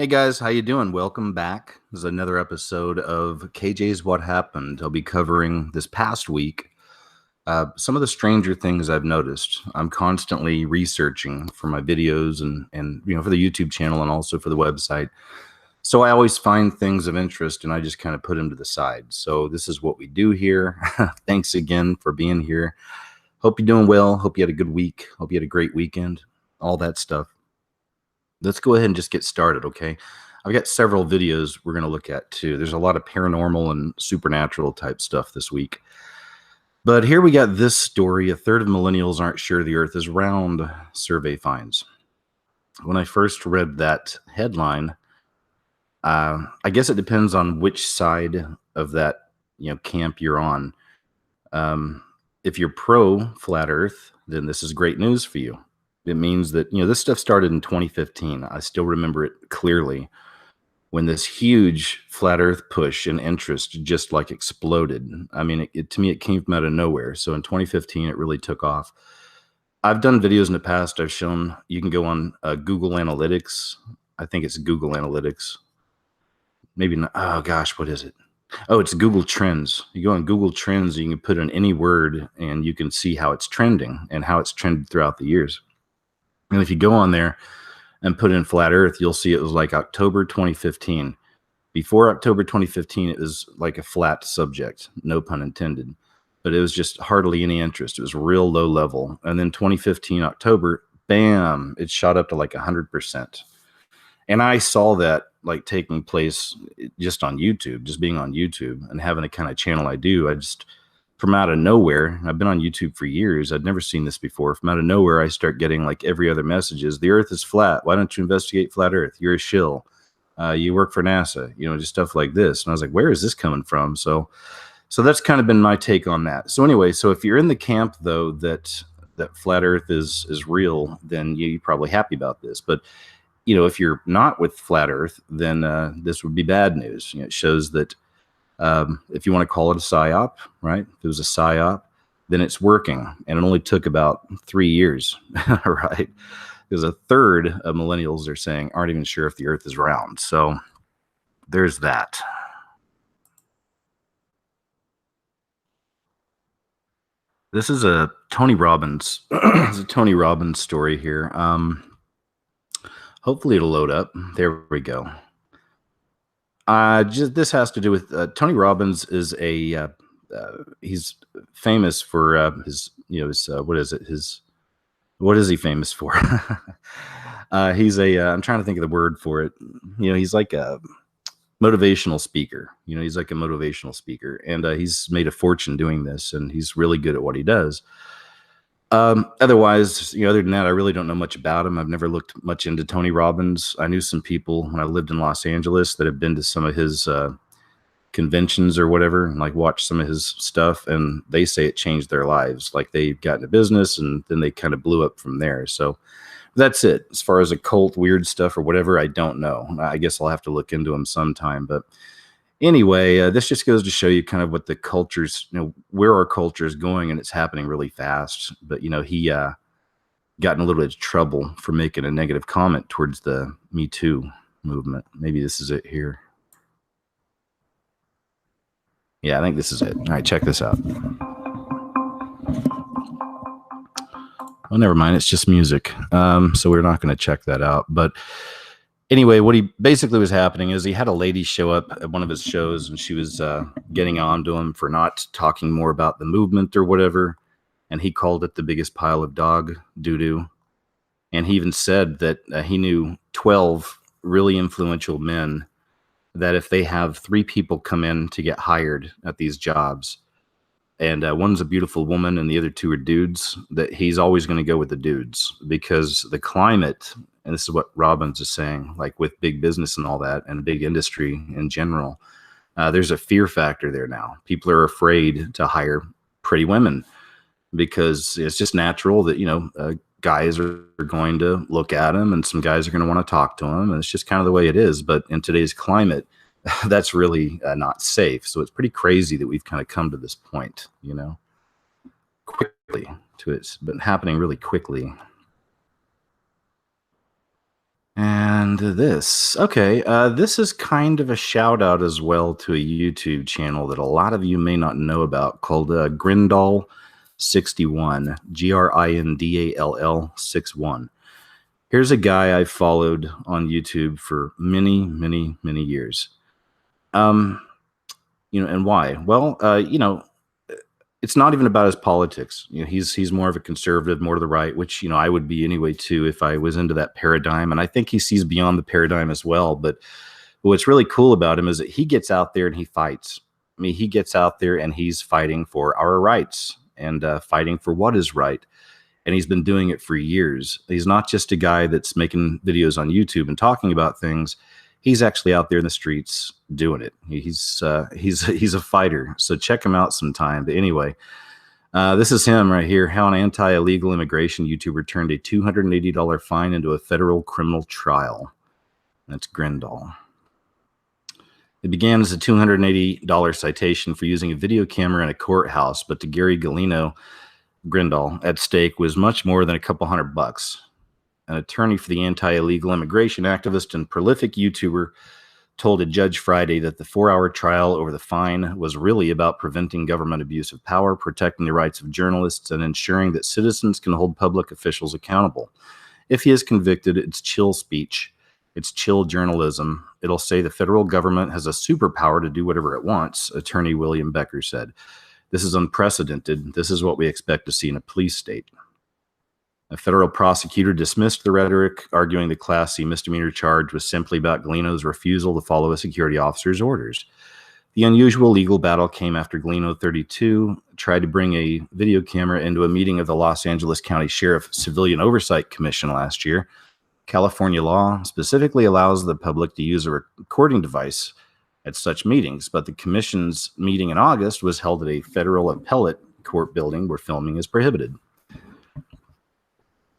Hey guys, how you doing? Welcome back. This is another episode of KJ's What Happened. I'll be covering this past week some of the stranger things I've noticed. I'm constantly researching for my videos and for the YouTube channel and also for the website. So I always find things of interest and I just kind of put them to the side. So this is what we do here. Thanks again for being here. Hope you're doing well. Hope you had a good week. Hope you had a great weekend. All that stuff. Let's go ahead and just get started, okay? I've got several videos we're going to look at too. There's a lot of paranormal and supernatural type stuff this week. But here we got this story. A third of millennials aren't sure the earth is round, survey finds. When I first read that headline, I guess it depends on which side of that camp you're on. If you're pro flat earth, then this is great news for you. It means that, this stuff started in 2015. I still remember it clearly when this huge flat earth push and interest just like exploded. I mean, to me, it came from out of nowhere. So in 2015, it really took off. I've done videos in the past. I've shown you can go on Google Analytics. I think it's Google Analytics. Maybe not. Oh gosh, what is it? Oh, it's Google Trends. You go on Google Trends, you can put in any word and you can see how it's trending and how it's trended throughout the years. And if you go on there and put in flat earth, you'll see it was like October 2015. Before October 2015, it was like a flat subject, no pun intended, but it was just hardly any interest. It was real low level. And then 2015 October, bam, it shot up to like 100%. And I saw that like taking place just on YouTube, just being on YouTube and having the kind of channel I do. I just, from out of nowhere, I've been on YouTube for years. I'd never seen this before. From out of nowhere, I start getting like every other messages. The earth is flat. Why don't you investigate flat earth? You're a shill. You work for NASA, just stuff like this. And I was like, where is this coming from? So that's kind of been my take on that. So anyway, so if you're in the camp though, that flat earth is real, then you're probably happy about this. But if you're not with flat earth, then this would be bad news. It shows that if you want to call it a psyop, right? If it was a psyop, then it's working. And it only took about 3 years, right? Because a third of millennials are saying aren't even sure if the earth is round. So there's that. This is a Tony Robbins. It's a Tony Robbins story here. Hopefully it'll load up. There we go. This has to do with Tony Robbins is he's famous for what is he famous for? He's I'm trying to think of the word for it. He's like a motivational speaker. He's like a motivational speaker, and he's made a fortune doing this, and he's really good at what he does. Otherwise, other than that, I really don't know much about him. I've never looked much into Tony Robbins. I knew some people when I lived in Los Angeles that have been to some of his conventions or whatever, and like watched some of his stuff, and they say it changed their lives. Like they got into business and then they kind of blew up from there. So that's it. As far as occult weird stuff or whatever, I don't know. I guess I'll have to look into him sometime, but anyway, this just goes to show you kind of what the culture's, where our culture is going, and it's happening really fast. But, he got in a little bit of trouble for making a negative comment towards the Me Too movement. Maybe this is it here. Yeah, I think this is it. All right, check this out. Oh, never mind. It's just music. So we're not going to check that out. But anyway, what he basically was happening is he had a lady show up at one of his shows, and she was getting on to him for not talking more about the movement or whatever. And he called it the biggest pile of dog doo-doo. And he even said that he knew 12 really influential men that if they have 3 people come in to get hired at these jobs, and one's a beautiful woman and the other 2 are dudes, that he's always going to go with the dudes, because the climate, and this is what Robbins is saying, like with big business and all that, and big industry in general, there's a fear factor there now. People are afraid to hire pretty women because it's just natural that, guys are going to look at them and some guys are going to want to talk to them. And it's just kind of the way it is. But in today's climate, that's really not safe. So it's pretty crazy that we've kind of come to this point, quickly to it's been happening really quickly. And this, okay, this is kind of a shout out as well to a YouTube channel that a lot of you may not know about called Grindall61, Grindall 61. Here's a guy I followed on YouTube for many, many, many years. And why? Well, it's not even about his politics. He's more of a conservative, more to the right, which I would be anyway too if I was into that paradigm. And I think he sees beyond the paradigm as well. But what's really cool about him is that he gets out there and he fights. I mean, he gets out there and he's fighting for our rights and fighting for what is right. And he's been doing it for years. He's not just a guy that's making videos on YouTube and talking about things. He's actually out there in the streets doing it. He's a fighter. So check him out sometime. But anyway, this is him right here. How an anti-illegal immigration YouTuber turned a $280 fine into a federal criminal trial. That's Grindall. It began as a $280 citation for using a video camera in a courthouse, but to Gary Galino, Grindall at stake was much more than a couple $100. An attorney for the anti-illegal immigration activist and prolific YouTuber told a judge Friday that the 4-hour trial over the fine was really about preventing government abuse of power, protecting the rights of journalists, and ensuring that citizens can hold public officials accountable. If he is convicted, it's chill speech. It's chill journalism. It'll say the federal government has a superpower to do whatever it wants, attorney William Becker said. This is unprecedented. This is what we expect to see in a police state. A federal prosecutor dismissed the rhetoric, arguing the Class C misdemeanor charge was simply about Galino's refusal to follow a security officer's orders. The unusual legal battle came after Galino, 32, tried to bring a video camera into a meeting of the Los Angeles County Sheriff Civilian Oversight Commission last year. California law specifically allows the public to use a recording device at such meetings, but the commission's meeting in August was held at a federal appellate court building where filming is prohibited.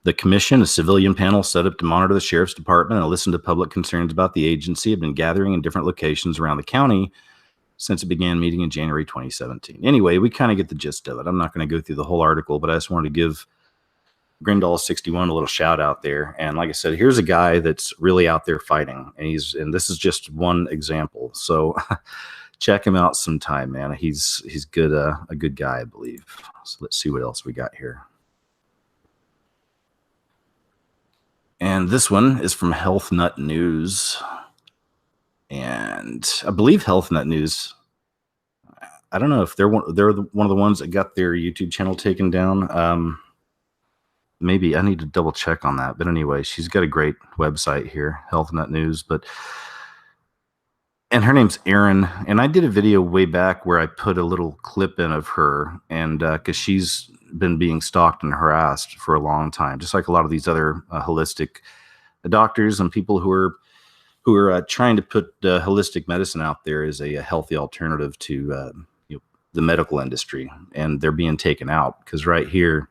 The commission, a civilian panel set up to monitor the sheriff's department and listen to public concerns about the agency, have been gathering in different locations around the county since it began meeting in January 2017. Anyway, we kind of get the gist of it. I'm not going to go through the whole article, but I just wanted to give Grindall 61 a little shout out there. And like I said, here's a guy that's really out there fighting, and this is just one example. So check him out sometime, man. He's good, a good guy, I believe. So let's see what else we got here. And this one is from Health Nut News. And I believe Health Nut News, I don't know if they're one of the ones that got their YouTube channel taken down. Maybe I need to double check on that. But anyway, she's got a great website here, Health Nut News. And her name's Erin. And I did a video way back where I put a little clip in of her. And because she's been being stalked and harassed for a long time, just like a lot of these other holistic doctors and people who are trying to put holistic medicine out there as a healthy alternative to the medical industry. And they're being taken out because right here,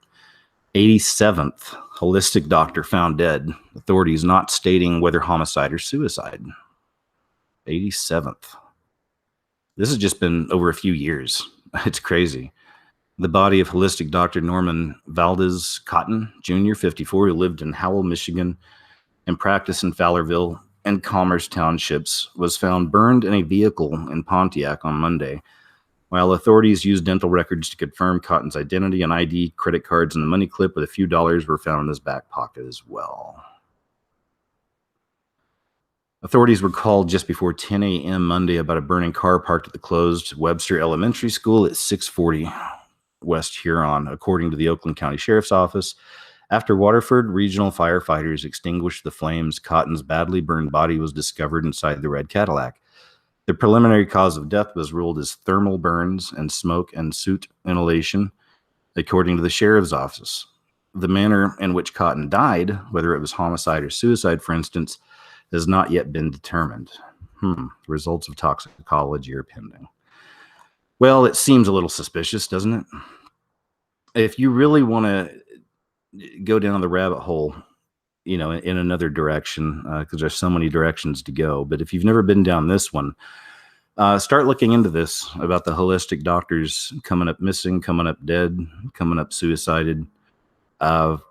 87th holistic doctor found dead. Authorities not stating whether homicide or suicide. 87th. This has just been over a few years. It's crazy. The body of holistic Dr. Norman Valdez Cotton Jr., 54, who lived in Howell, Michigan, and practiced in Fowlerville and Commerce Townships, was found burned in a vehicle in Pontiac on Monday. While authorities used dental records to confirm Cotton's identity, an ID, credit cards, and a money clip with a few dollars were found in his back pocket as well. Authorities were called just before 10 a.m. Monday about a burning car parked at the closed Webster Elementary School at 640 West Huron, according to the Oakland County Sheriff's Office. After Waterford regional firefighters extinguished the flames, Cotton's badly burned body was discovered inside the red Cadillac. The preliminary cause of death was ruled as thermal burns and smoke and soot inhalation, according to the sheriff's office. The manner in which Cotton died, whether it was homicide or suicide, for instance, has not yet been determined. Results of toxicology are pending. Well, it seems a little suspicious, doesn't it? If you really want to go down the rabbit hole, in another direction, because there's so many directions to go. But if you've never been down this one, start looking into this about the holistic doctors coming up missing, coming up dead, coming up suicided.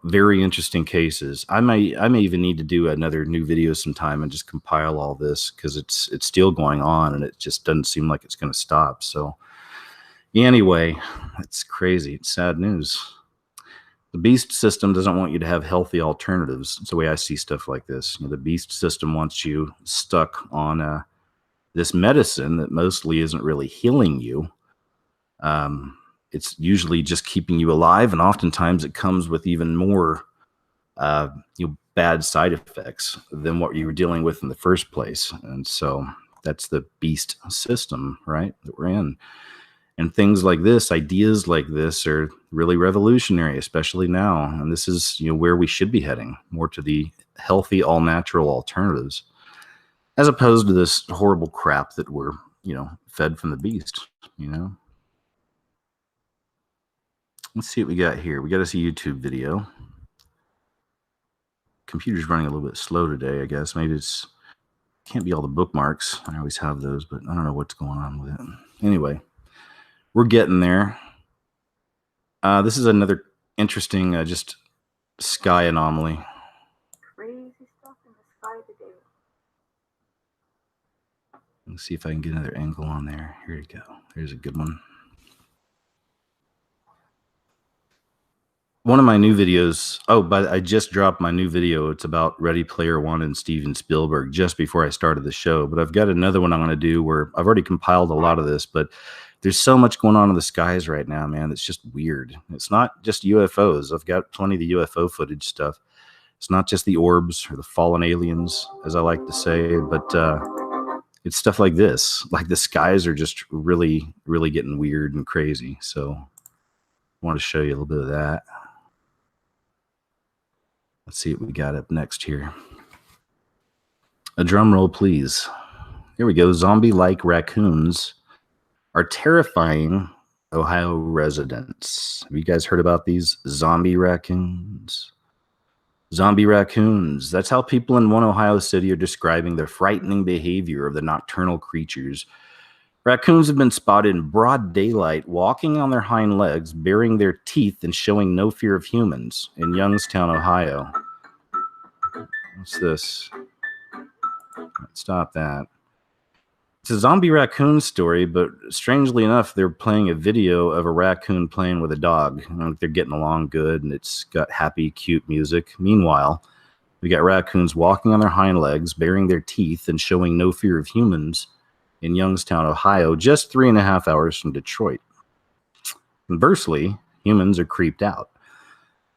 Very interesting cases. I may even need to do another new video sometime and just compile all this, because it's still going on and it just doesn't seem like it's going to stop. So anyway, it's crazy. It's sad news. The beast system doesn't want you to have healthy alternatives. It's the way I see stuff like this. The beast system wants you stuck on this medicine that mostly isn't really healing you. It's usually just keeping you alive, and oftentimes it comes with even more bad side effects than what you were dealing with in the first place. And so that's the beast system, right, that we're in. And things like this, ideas like this, are really revolutionary, especially now. And this is, where we should be heading, more to the healthy, all-natural alternatives, as opposed to this horrible crap that we're, fed from the beast, Let's see what we got here. We got us a YouTube video. Computer's running a little bit slow today, I guess. Maybe it's can't be all the bookmarks. I always have those, but I don't know what's going on with it. Anyway, we're getting there. This is another interesting just sky anomaly. Crazy stuff in the sky today. Let's see if I can get another angle on there. Here we go. There's a good one. One of my new videos, but I just dropped my new video. It's about Ready Player One and Steven Spielberg just before I started the show. But I've got another one I'm going to do where I've already compiled a lot of this, but there's so much going on in the skies right now, man. It's just weird. It's not just UFOs. I've got plenty of the UFO footage stuff. It's not just the orbs or the fallen aliens, as I like to say, but it's stuff like this. Like the skies are just really, really getting weird and crazy. So I want to show you a little bit of that. Let's see what we got up next here. A drum roll, please. Here we go. Zombie-like raccoons are terrifying Ohio residents. Have you guys heard about these zombie raccoons? Zombie raccoons. That's how people in one Ohio city are describing the frightening behavior of the nocturnal creatures. Raccoons have been spotted in broad daylight, walking on their hind legs, baring their teeth, and showing no fear of humans in Youngstown, Ohio. What's this? Stop that. It's a zombie raccoon story, but strangely enough, they're playing a video of a raccoon playing with a dog. They're getting along good, and it's got happy, cute music. Meanwhile, we got raccoons walking on their hind legs, baring their teeth, and showing no fear of humans in Youngstown, Ohio, just 3.5 hours from Detroit. Conversely, humans are creeped out.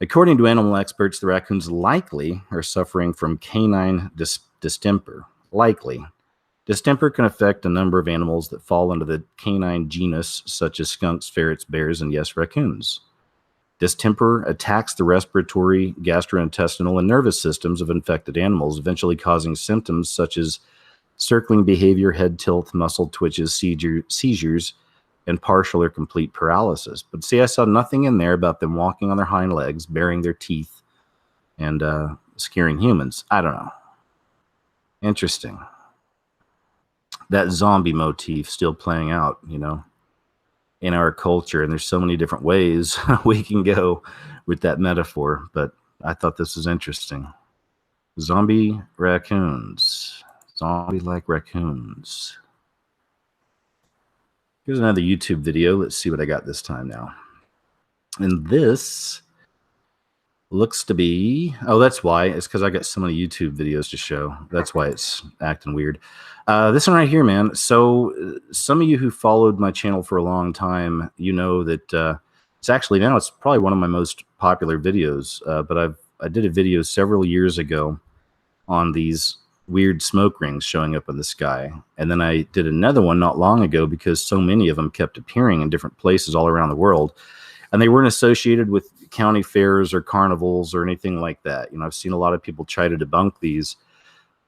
According to animal experts, the raccoons likely are suffering from canine distemper. Likely. Distemper can affect a number of animals that fall into the canine genus, such as skunks, ferrets, bears, and yes, raccoons. Distemper attacks the respiratory, gastrointestinal, and nervous systems of infected animals, eventually causing symptoms such as circling behavior, head tilt, muscle twitches, seizures, and partial or complete paralysis. But see, I saw nothing in there about them walking on their hind legs, baring their teeth, and scaring humans. I don't know. Interesting. That zombie motif still playing out, in our culture. And there's so many different ways we can go with that metaphor. But I thought this was interesting. Zombie raccoons. Zombie-like raccoons. Here's another YouTube video. Let's see what I got this time now. And this looks to be... Oh, that's why. It's because I got so many YouTube videos to show. That's why it's acting weird. This one right here, man. So some of you who followed my channel for a long time, you know that it's actually now it's probably one of my most popular videos. But I did a video several years ago on these weird smoke rings showing up in the sky. And then I did another one not long ago because so many of them kept appearing in different places all around the world. And they weren't associated with county fairs or carnivals or anything like that. I've seen a lot of people try to debunk these.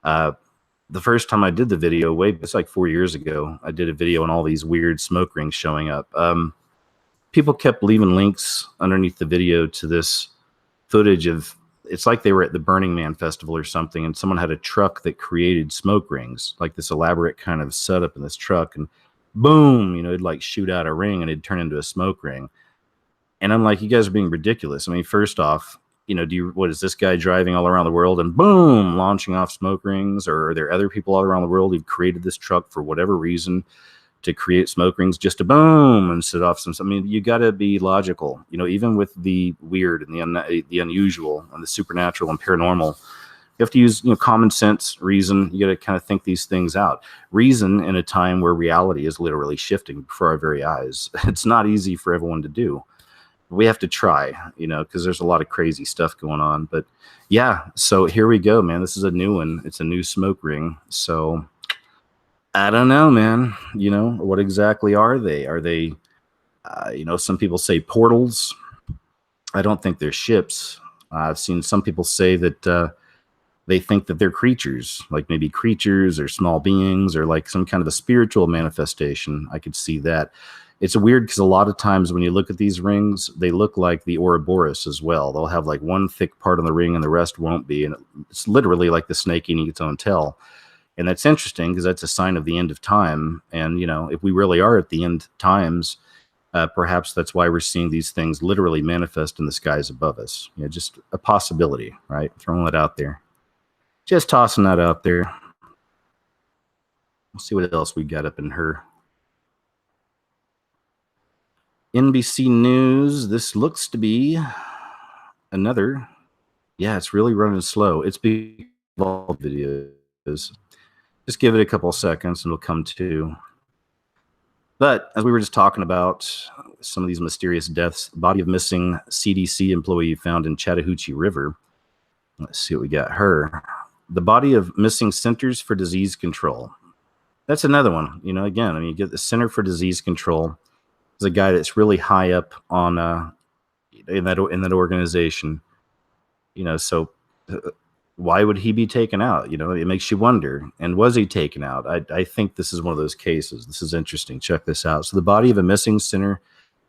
The first time I did the video, it's like 4 years ago, I did a video on all these weird smoke rings showing up. People kept leaving links underneath the video to this footage of, it's like they were at the Burning Man festival or something, and someone had a truck that created smoke rings, like this elaborate kind of setup in this truck, and boom, it'd like shoot out a ring and it'd turn into a smoke ring. And I'm like, you guys are being ridiculous. I mean, first off, what is this guy driving all around the world and boom, launching off smoke rings? Or are there other people all around the world who've created this truck for whatever reason to create smoke rings just to boom and set off some? I mean, you got to be logical, even with the weird and the unusual and the supernatural and paranormal. You have to use, common sense, reason. You got to kind of think these things out. Reason in a time where reality is literally shifting before our very eyes. It's not easy for everyone to do. We have to try, because there's a lot of crazy stuff going on. But yeah, so here we go, man. This is a new one. It's a new smoke ring. So I don't know, man. What exactly are they? Are they, some people say portals. I don't think they're ships. I've seen some people say that they think that they're creatures, like maybe creatures or small beings or like some kind of a spiritual manifestation. I could see that. It's weird because a lot of times when you look at these rings, they look like the Ouroboros as well. They'll have like one thick part on the ring and the rest won't be. And it's literally like the snake eating its own tail. And that's interesting because that's a sign of the end of time. And, if we really are at the end times, perhaps that's why we're seeing these things literally manifest in the skies above us. Just a possibility, right? Throwing that out there. Just tossing that out there. Let's see what else we got up in her. NBC News. This looks to be another. Yeah, it's really running slow. It's because of all videos. Just give it a couple of seconds and it'll come to. But as we were just talking about some of these mysterious deaths, body of missing CDC employee found in Chattahoochee River. Let's see what we got. Her. The body of missing Centers for Disease Control. That's another one. Again, you get the Center for Disease Control. Is a guy that's really high up on in that organization. So why would he be taken out? It makes you wonder. And was he taken out? I think this is one of those cases. This is interesting. Check this out. So the body of a missing Center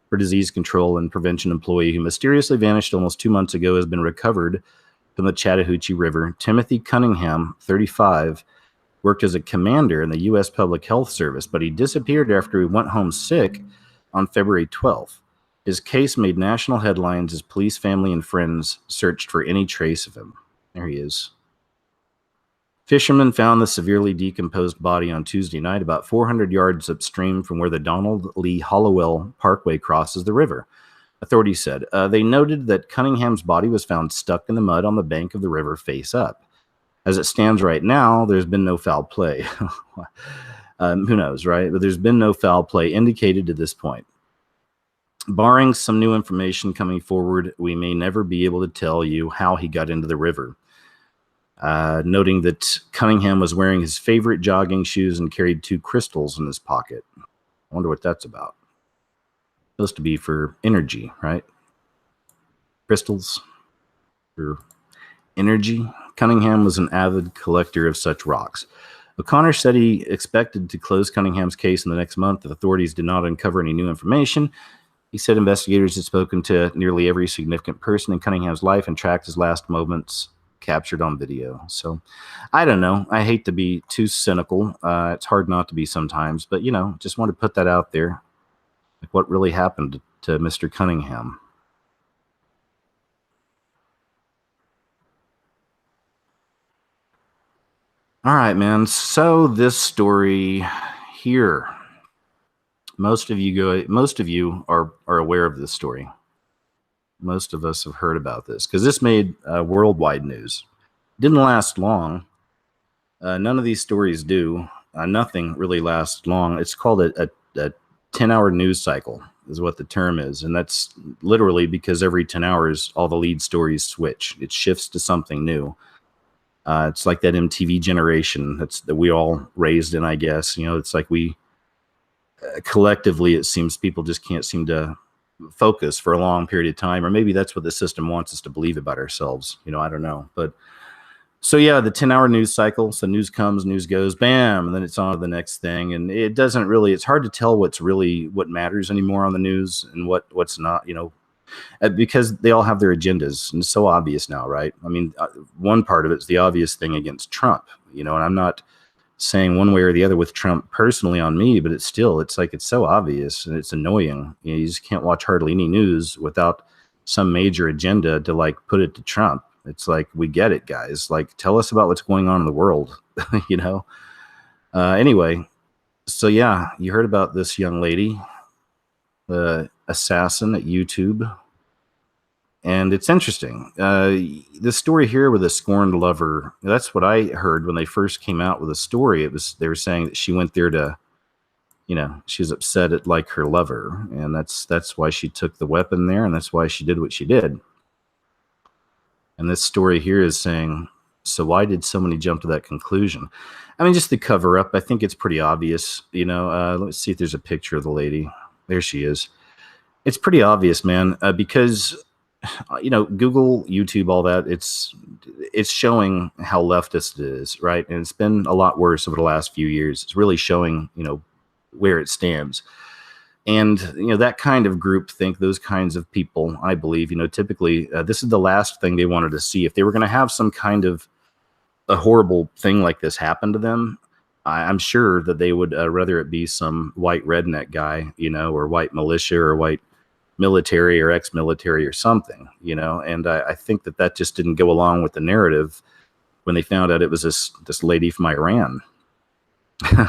for Disease Control and Prevention employee who mysteriously vanished almost 2 months ago has been recovered from the Chattahoochee River. Timothy Cunningham, 35, worked as a commander in the U.S. Public Health Service, but he disappeared after he went home sick on February 12th. His case made national headlines as police, family, and friends searched for any trace of him. There he is. Fishermen found the severely decomposed body on Tuesday night about 400 yards upstream from where the Donald Lee Hollowell Parkway crosses the river, authorities said. They noted that Cunningham's body was found stuck in the mud on the bank of the river face up. As it stands right now, there's been no foul play. Who knows, right? But there's been no foul play indicated to this point. Barring some new information coming forward, we may never be able to tell you how he got into the river. Noting that Cunningham was wearing his favorite jogging shoes and carried 2 crystals in his pocket. I wonder what that's about. Supposed to be for energy, right? Crystals for energy. Cunningham was an avid collector of such rocks. O'Connor said he expected to close Cunningham's case in the next month if authorities did not uncover any new information. He said investigators had spoken to nearly every significant person in Cunningham's life and tracked his last moments captured on video. So I don't know. I hate to be too cynical. It's hard not to be sometimes, but just want to put that out there. Like what really happened to Mr. Cunningham. All right, man. So this story here, most of you are aware of this story. Most of us have heard about this because this made worldwide news. Didn't last long. None of these stories do. Nothing really lasts long. It's called a 10-hour news cycle is what the term is. And that's literally because every 10 hours, all the lead stories switch. It shifts to something new. It's like that MTV generation that we all raised in, I guess. It's like we collectively, it seems people just can't seem to focus for a long period of time, or maybe that's what the system wants us to believe about ourselves. I don't know. But so yeah, the 10-hour news cycle. So news comes, news goes, bam, and then it's on to the next thing. And it doesn't really, it's hard to tell what matters anymore on the news and what's not, because they all have their agendas, and it's so obvious now, right? I mean, one part of it's the obvious thing against Trump, and I'm not saying one way or the other with Trump personally on me, but it's like it's so obvious and it's annoying. You just can't watch hardly any news without some major agenda to like put it to Trump. It's like, we get it, guys. Like, tell us about what's going on in the world, you know? Anyway, so yeah, you heard about this young lady, the assassin at YouTube. And it's interesting. The story here with a scorned lover, that's what I heard when they first came out with the story. They were saying that she went there to, she was upset at like her lover. And that's why she took the weapon there. And that's why she did what she did. And this story here is saying, so why did so many jump to that conclusion? I mean, just the cover up, I think it's pretty obvious. Let's see if there's a picture of the lady. There she is. It's pretty obvious, man, because Google, YouTube, all that, it's showing how leftist it is, right? And it's been a lot worse over the last few years. It's really showing, where it stands. And, that kind of group think, those kinds of people, I believe, typically this is the last thing they wanted to see. If they were going to have some kind of a horrible thing like this happen to them, I'm sure that they would rather it be some white redneck guy, or white militia or white military or ex-military or something, and I think that just didn't go along with the narrative when they found out it was this lady from Iran.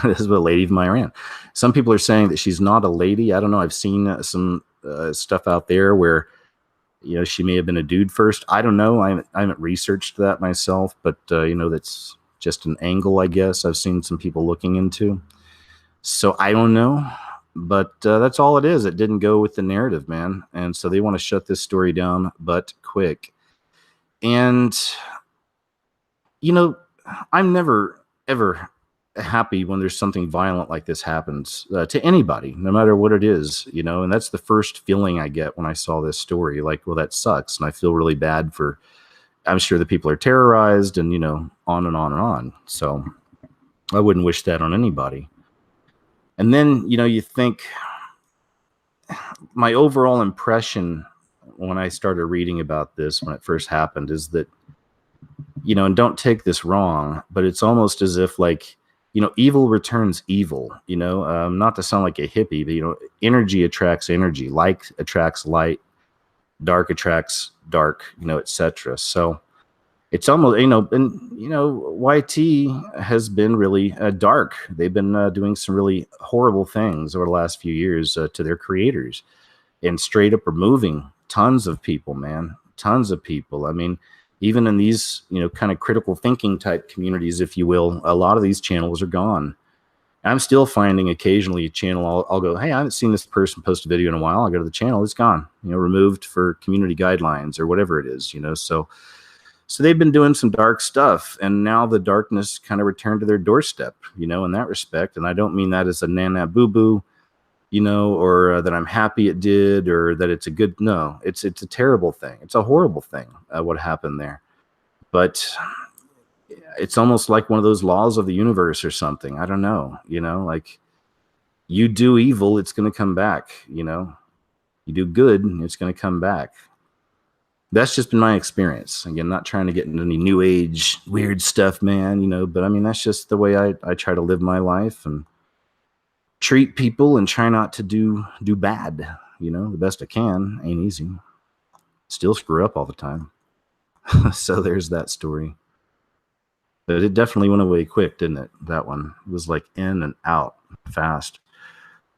This is a lady from Iran. Some people are saying that she's not a lady. I don't know. I've seen some stuff out there where, she may have been a dude first. I don't know. I haven't researched that myself, but, that's just an angle, I guess, I've seen some people looking into. So I don't know. But that's all it is. It didn't go with the narrative, man. And so they want to shut this story down, but quick. And, I'm never, ever happy when there's something violent like this happens to anybody, no matter what it is, and that's the first feeling I get when I saw this story. Like, well, that sucks. And I feel really bad I'm sure the people are terrorized and, on and on and on. So I wouldn't wish that on anybody. And then, you think, my overall impression when I started reading about this, when it first happened, is that, and don't take this wrong, but it's almost as if like, evil returns evil, not to sound like a hippie, but, energy attracts energy, light attracts light, dark attracts dark, etc. So it's almost, YT has been really dark. They've been doing some really horrible things over the last few years to their creators, and straight up removing tons of people, man, tons of people. I mean, even in these, kind of critical thinking type communities, if you will, a lot of these channels are gone. I'm still finding occasionally a channel, I'll go, hey, I haven't seen this person post a video in a while. I'll go to the channel, it's gone, removed for community guidelines or whatever it is, So they've been doing some dark stuff, and now the darkness kind of returned to their doorstep, in that respect. And I don't mean that as a nana boo-boo, or that I'm happy it did, or that it's a good, no, it's a terrible thing. It's a horrible thing, what happened there. But it's almost like one of those laws of the universe or something. I don't know, like you do evil, it's going to come back, you do good, it's going to come back. That's just been my experience. Again, not trying to get into any new age weird stuff, man, but I mean, that's just the way I try to live my life and treat people and try not to do bad, the best I can. Ain't easy. Still screw up all the time. So there's that story. But it definitely went away quick, didn't it? That one. It was like in and out fast.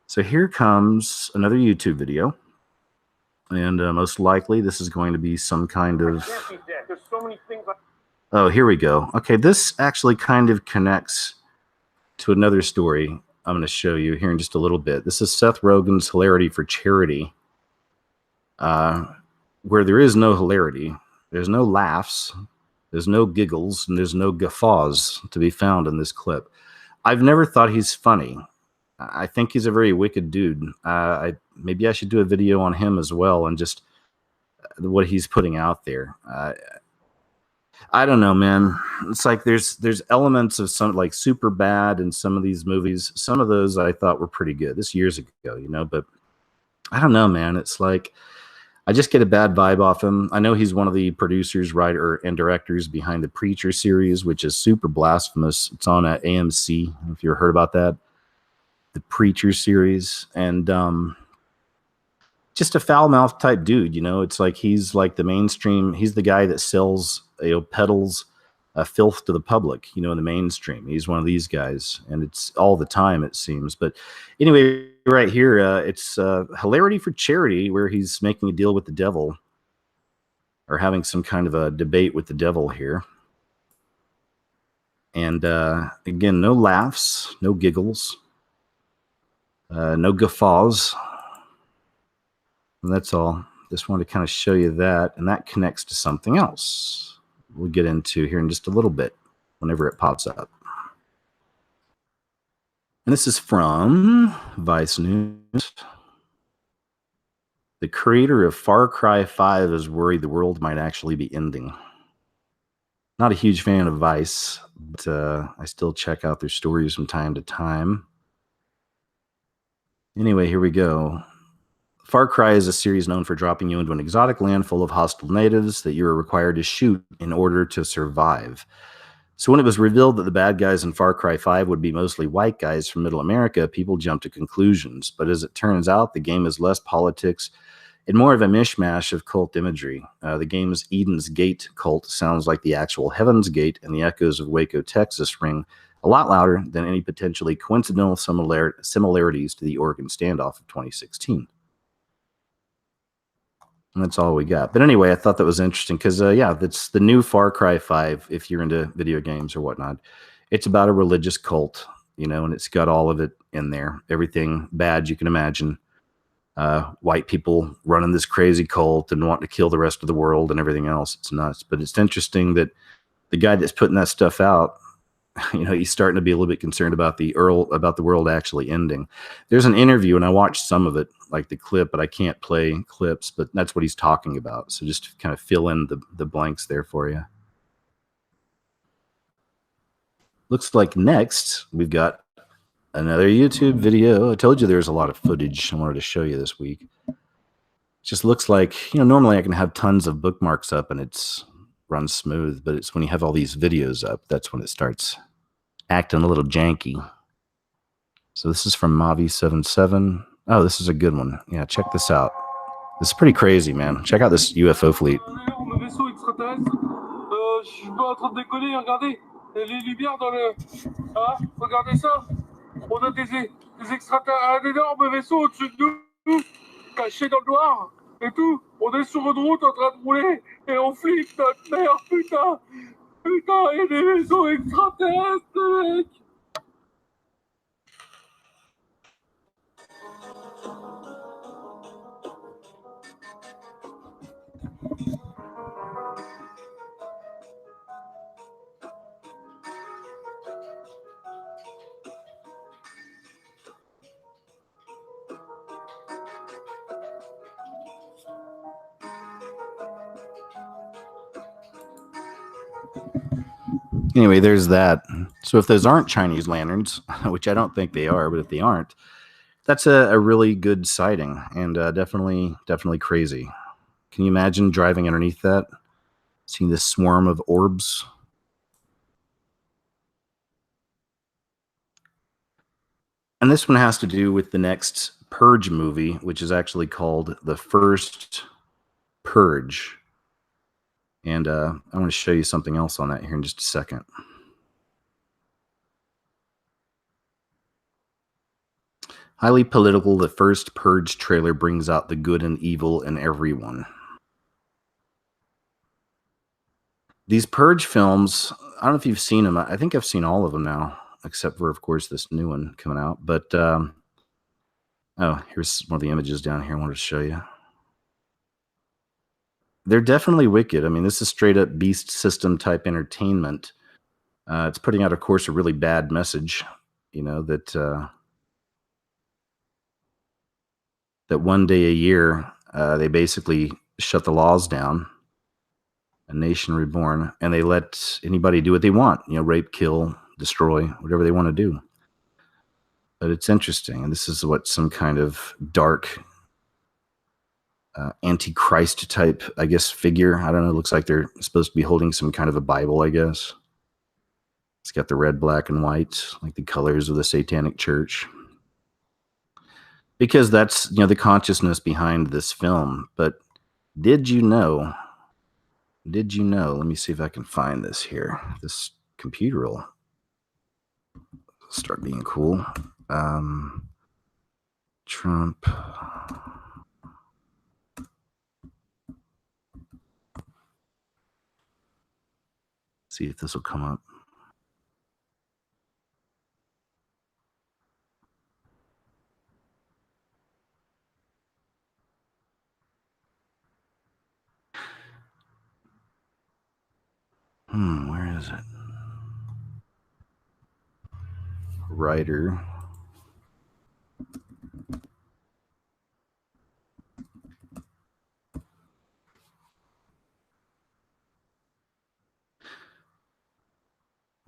So here comes another YouTube video. And most likely this is going to be some kind of... There's so many things Oh, here we go. Okay, this actually kind of connects to another story I'm going to show you here in just a little bit. This is Seth Rogen's Hilarity for Charity, where there is no hilarity. There's no laughs. There's no giggles, and there's no guffaws to be found in this clip. I've never thought he's funny. I think he's a very wicked dude. Maybe I should do a video on him as well and just what he's putting out there. I don't know, man. It's like there's elements of some like super bad in some of these movies. Some of those I thought were pretty good. This years ago, but I don't know, man. It's like I just get a bad vibe off him. I know he's one of the producers, writer, and directors behind the Preacher series, which is super blasphemous. It's on AMC. If you ever heard about that, the Preacher series, and just a foul mouthed type dude. It's like he's like the mainstream. He's the guy that sells, peddles filth to the public. In the mainstream, he's one of these guys, and it's all the time it seems. But anyway, right here, it's hilarity for charity, where he's making a deal with the devil, or having some kind of a debate with the devil here. And again, no laughs, no giggles, no guffaws. And that's all. Just wanted to kind of show you that, and that connects to something else we'll get into here in just a little bit whenever it pops up. And this is from Vice News. The creator of Far Cry 5 is worried the world might actually be ending. Not a huge fan of Vice, but I still check out their stories from time to time. Anyway, here we go. Far Cry is a series known for dropping you into an exotic land full of hostile natives that you are required to shoot in order to survive. So when it was revealed that the bad guys in Far Cry 5 would be mostly white guys from Middle America, people jumped to conclusions. But as it turns out, the game is less politics and more of a mishmash of cult imagery. The game's Eden's Gate cult sounds like the actual Heaven's Gate, and the echoes of Waco, Texas ring a lot louder than any potentially coincidental similarities to the Oregon standoff of 2016. And that's all we got. But anyway, I thought that was interesting because, that's the new Far Cry 5, if you're into video games or whatnot. It's about a religious cult, and it's got all of it in there. Everything bad you can imagine. White people running this crazy cult and wanting to kill the rest of the world and everything else. It's nuts. But it's interesting that the guy that's putting that stuff out, he's starting to be a little bit concerned about the world actually ending. There's an interview, and I watched some of it, like the clip, but I can't play clips, but that's what he's talking about. So just to kind of fill in the blanks there for you. Looks like next we've got another YouTube video. I told you there's a lot of footage I wanted to show you this week. It just looks like, normally I can have tons of bookmarks up and it's runs smooth, but it's when you have all these videos up, that's when it starts acting a little janky. So this is from Mavi77. Oh, this is a good one. Yeah, check this out. This is pretty crazy, man. Check out this UFO fleet. Je suis pas en train de déconner, regardez. Les lumières dans le... Ah, regardez ça. On a des extraterrestres, un énorme vaisseau au-dessus de nous, caché dans le noir, et tout. On est sur une route en train de rouler, et on flippe notre mère, putain. Putain, il y a des vaisseaux extraterrestres, mec. Anyway, there's that. So if those aren't Chinese lanterns, which I don't think they are, but if they aren't, that's a really good sighting, and definitely crazy. Can you imagine driving underneath that, seeing this swarm of orbs? And this one has to do with the next Purge movie, which is actually called The First Purge. And I want to show you something else on that here in just a second. Highly political, the first Purge trailer brings out the good and evil in everyone. These Purge films, I don't know if you've seen them. I think I've seen all of them now, except for, of course, this new one coming out. But, oh, here's one of the images down here I wanted to show you. They're definitely wicked. I mean, this is straight up beast system type entertainment. It's putting out, of course, a really bad message, that that one day a year, they basically shut the laws down, a nation reborn, and they let anybody do what they want, rape, kill, destroy, whatever they want to do. But it's interesting, and this is what some kind of dark antichrist type, I guess, figure. I don't know. It looks like they're supposed to be holding some kind of a Bible, I guess. It's got the red, black, and white, like the colors of the Satanic Church. Because that's, the consciousness behind this film. But did you know, let me see if I can find this here. This computer will start being cool. Trump. See if this will come up. Where is it? Writer.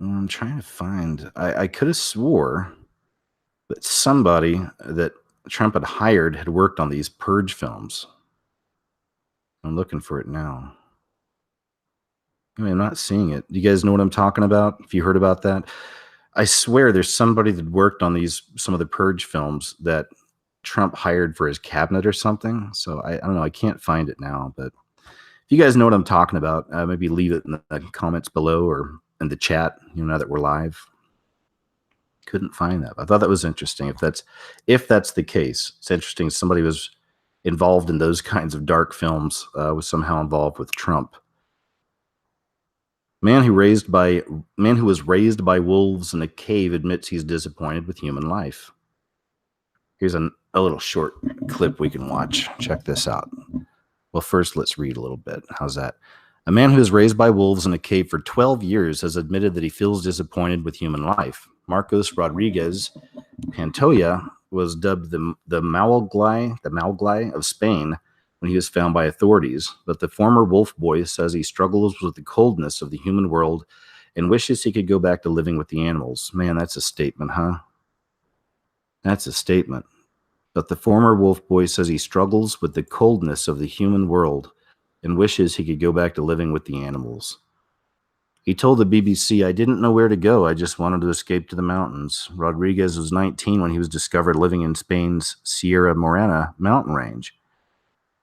I'm trying to find. I could have swore that somebody that Trump had hired had worked on these Purge films. I'm looking for it now. I'm not seeing it. Do you guys know what I'm talking about? If you heard about that, I swear there's somebody that worked on some of the Purge films that Trump hired for his cabinet or something. So I don't know. I can't find it now, but if you guys know what I'm talking about, maybe leave it in the comments below or in the chat. Now that we're live. Couldn't find that. I thought that was interesting. If that's the case, it's interesting. Somebody was involved in those kinds of dark films, was somehow involved with Trump. Man who was raised by wolves in a cave admits he's disappointed with human life. Here's a little short clip we can watch. Check this out. Well, first, let's read a little bit. How's that? A man who was raised by wolves in a cave for 12 years has admitted that he feels disappointed with human life. Marcos Rodriguez Pantoja was dubbed the Mauglai of Spain when he was found by authorities, but the former wolf boy says he struggles with the coldness of the human world and wishes he could go back to living with the animals. Man, that's a statement, huh? That's a statement. But the former wolf boy says he struggles with the coldness of the human world and wishes he could go back to living with the animals. He told the BBC, "I didn't know where to go. I just wanted to escape to the mountains." Rodriguez was 19 when he was discovered living in Spain's Sierra Morena mountain range.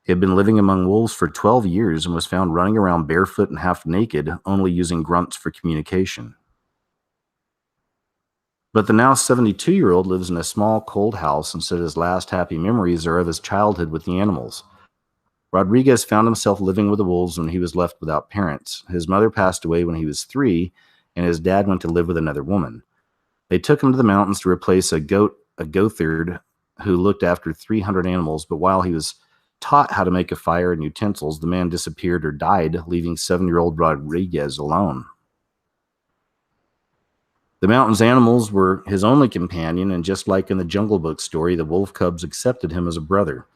He had been living among wolves for 12 years and was found running around barefoot and half naked, only using grunts for communication. But the now 72-year-old lives in a small, cold house and said his last happy memories are of his childhood with the animals. Rodriguez found himself living with the wolves when he was left without parents. His mother passed away when he was 3, and his dad went to live with another woman. They took him to the mountains to replace a goatherd who looked after 300 animals, but while he was taught how to make a fire and utensils, the man disappeared or died, leaving 7-year-old Rodriguez alone. The mountain's animals were his only companion, and just like in the Jungle Book story, the wolf cubs accepted him as a brother.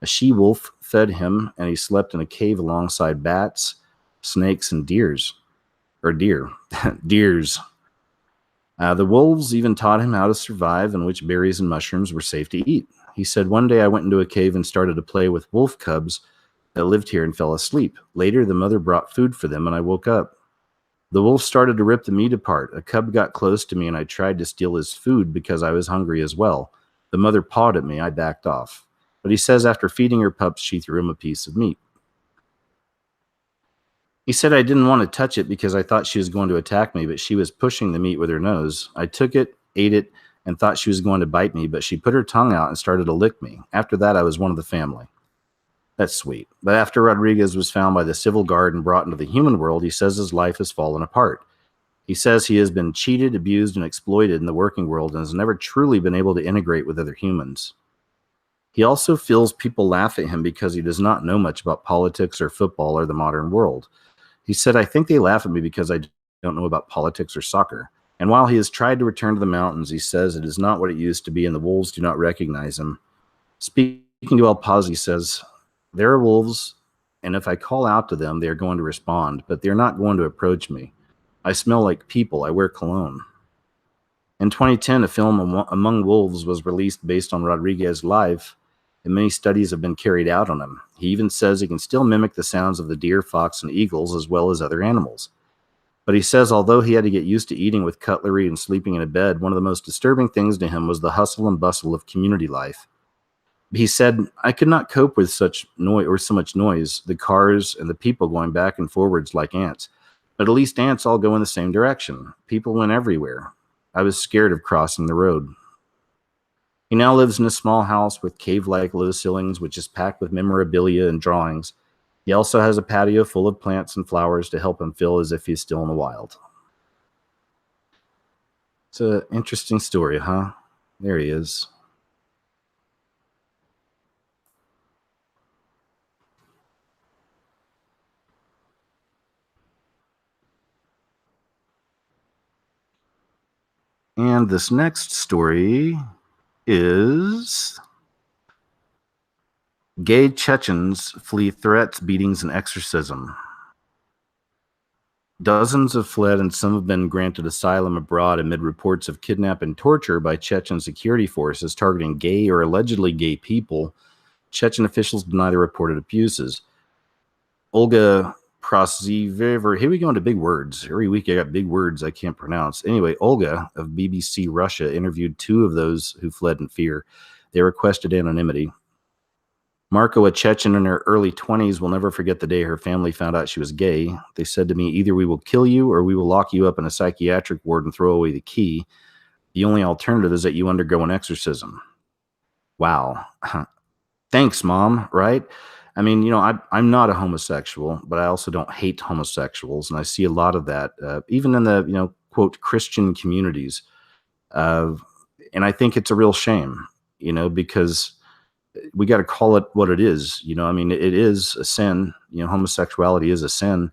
A she-wolf fed him, and he slept in a cave alongside bats, snakes, and deer. Deers. The wolves even taught him how to survive and which berries and mushrooms were safe to eat. He said, "One day I went into a cave and started to play with wolf cubs that lived here and fell asleep. Later, the mother brought food for them, and I woke up. The wolf started to rip the meat apart. A cub got close to me, and I tried to steal his food because I was hungry as well. The mother pawed at me. I backed off." But he says after feeding her pups, she threw him a piece of meat. He said, "I didn't want to touch it because I thought she was going to attack me, but she was pushing the meat with her nose. I took it, ate it, and thought she was going to bite me, but she put her tongue out and started to lick me. After that, I was one of the family." That's sweet. But after Rodriguez was found by the civil guard and brought into the human world, he says his life has fallen apart. He says he has been cheated, abused, and exploited in the working world and has never truly been able to integrate with other humans. He also feels people laugh at him because he does not know much about politics or football or the modern world. He said, "I think they laugh at me because I don't know about politics or soccer." And while he has tried to return to the mountains, he says it is not what it used to be and the wolves do not recognize him. Speaking to El Paz, he says, "There are wolves, and if I call out to them, they are going to respond, but they're not going to approach me. I smell like people. I wear cologne." In 2010, a film Among Wolves was released based on Rodriguez's life, and many studies have been carried out on him. He even says he can still mimic the sounds of the deer, fox, and eagles as well as other animals. But he says although he had to get used to eating with cutlery and sleeping in a bed, one of the most disturbing things to him was the hustle and bustle of community life. He said, I could not cope with such noise or so much noise, the cars and the people going back and forwards like ants. But at least ants all go in the same direction. People went everywhere. I was scared of crossing the road. He now lives in a small house with cave-like low ceilings, which is packed with memorabilia and drawings. He also has a patio full of plants and flowers to help him feel as if he's still in the wild. It's an interesting story, huh? There he is. And this next story is gay Chechens flee threats, beatings, and exorcism. Dozens have fled and some have been granted asylum abroad amid reports of kidnap and torture by Chechen security forces targeting gay or allegedly gay people. Chechen officials deny the reported abuses. Olga Prasivever, here we go into big words. Every week I got big words I can't pronounce. Anyway, Olga of BBC Russia interviewed two of those who fled in fear. They requested anonymity. Marco, a Chechen in her early 20s, will never forget the day her family found out she was gay. They said to me, either we will kill you or we will lock you up in a psychiatric ward and throw away the key. The only alternative is that you undergo an exorcism. Wow. Thanks, Mom, right? I mean, you know, I'm not a homosexual, but I also don't hate homosexuals. And I see a lot of that, even in the, you know, quote, Christian communities. And I think it's a real shame, you know, because we got to call it what it is. You know, I mean, it is a sin. You know, homosexuality is a sin.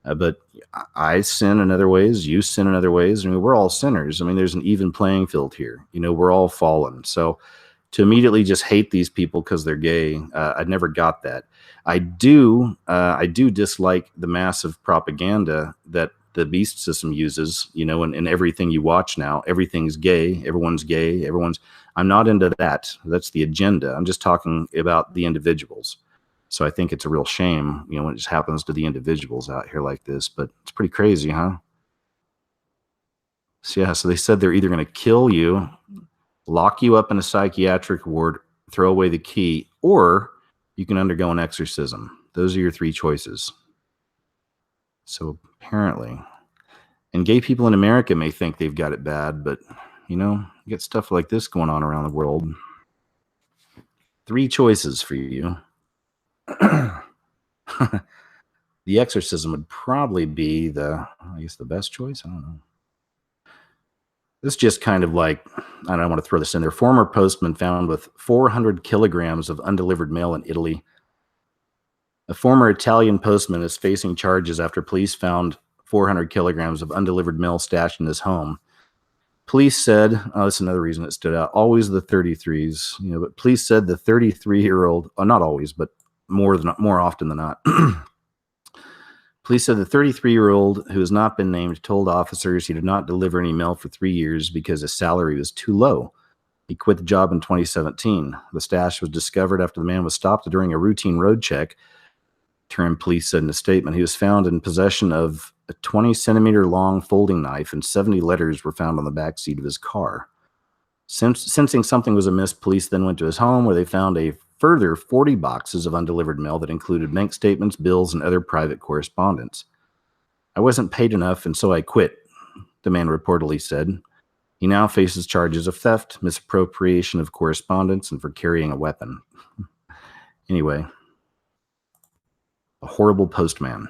But I sin in other ways. You sin in other ways. I mean, we're all sinners. I mean, there's an even playing field here. You know, we're all fallen. So to immediately just hate these people because they're gay, I never got that. I do dislike the massive propaganda that the beast system uses, you know, and everything you watch now, everything's gay, everyone's gay, I'm not into that. That's the agenda. I'm just talking about the individuals. So I think it's a real shame, you know, when it just happens to the individuals out here like this, but it's pretty crazy, huh? So yeah, so they said they're either going to kill you, lock you up in a psychiatric ward, throw away the key, or you can undergo an exorcism. Those are your three choices. So apparently, and gay people in America may think they've got it bad, but you know, you get stuff like this going on around the world. Three choices for you. The exorcism would probably be the best choice. I don't know. This is just kind of like, I don't want to throw this in there. Former postman found with 400 kilograms of undelivered mail in Italy. A former Italian postman is facing charges after police found 400 kilograms of undelivered mail stashed in his home. Police said, that's another reason it stood out, always the 33s, you know, but police said the 33-year-old, not always, but more often than not. Police said the 33-year-old, who has not been named, told officers he did not deliver any mail for 3 years because his salary was too low. He quit the job in 2017. The stash was discovered after the man was stopped during a routine road check. Police said in a statement, he was found in possession of a 20-centimeter long folding knife and 70 letters were found on the back seat of his car. Sensing something was amiss, police then went to his home where they found a further 40 boxes of undelivered mail that included bank statements, bills, and other private correspondence. I wasn't paid enough, and so I quit, the man reportedly said. He now faces charges of theft, misappropriation of correspondence, and for carrying a weapon. Anyway, a horrible postman.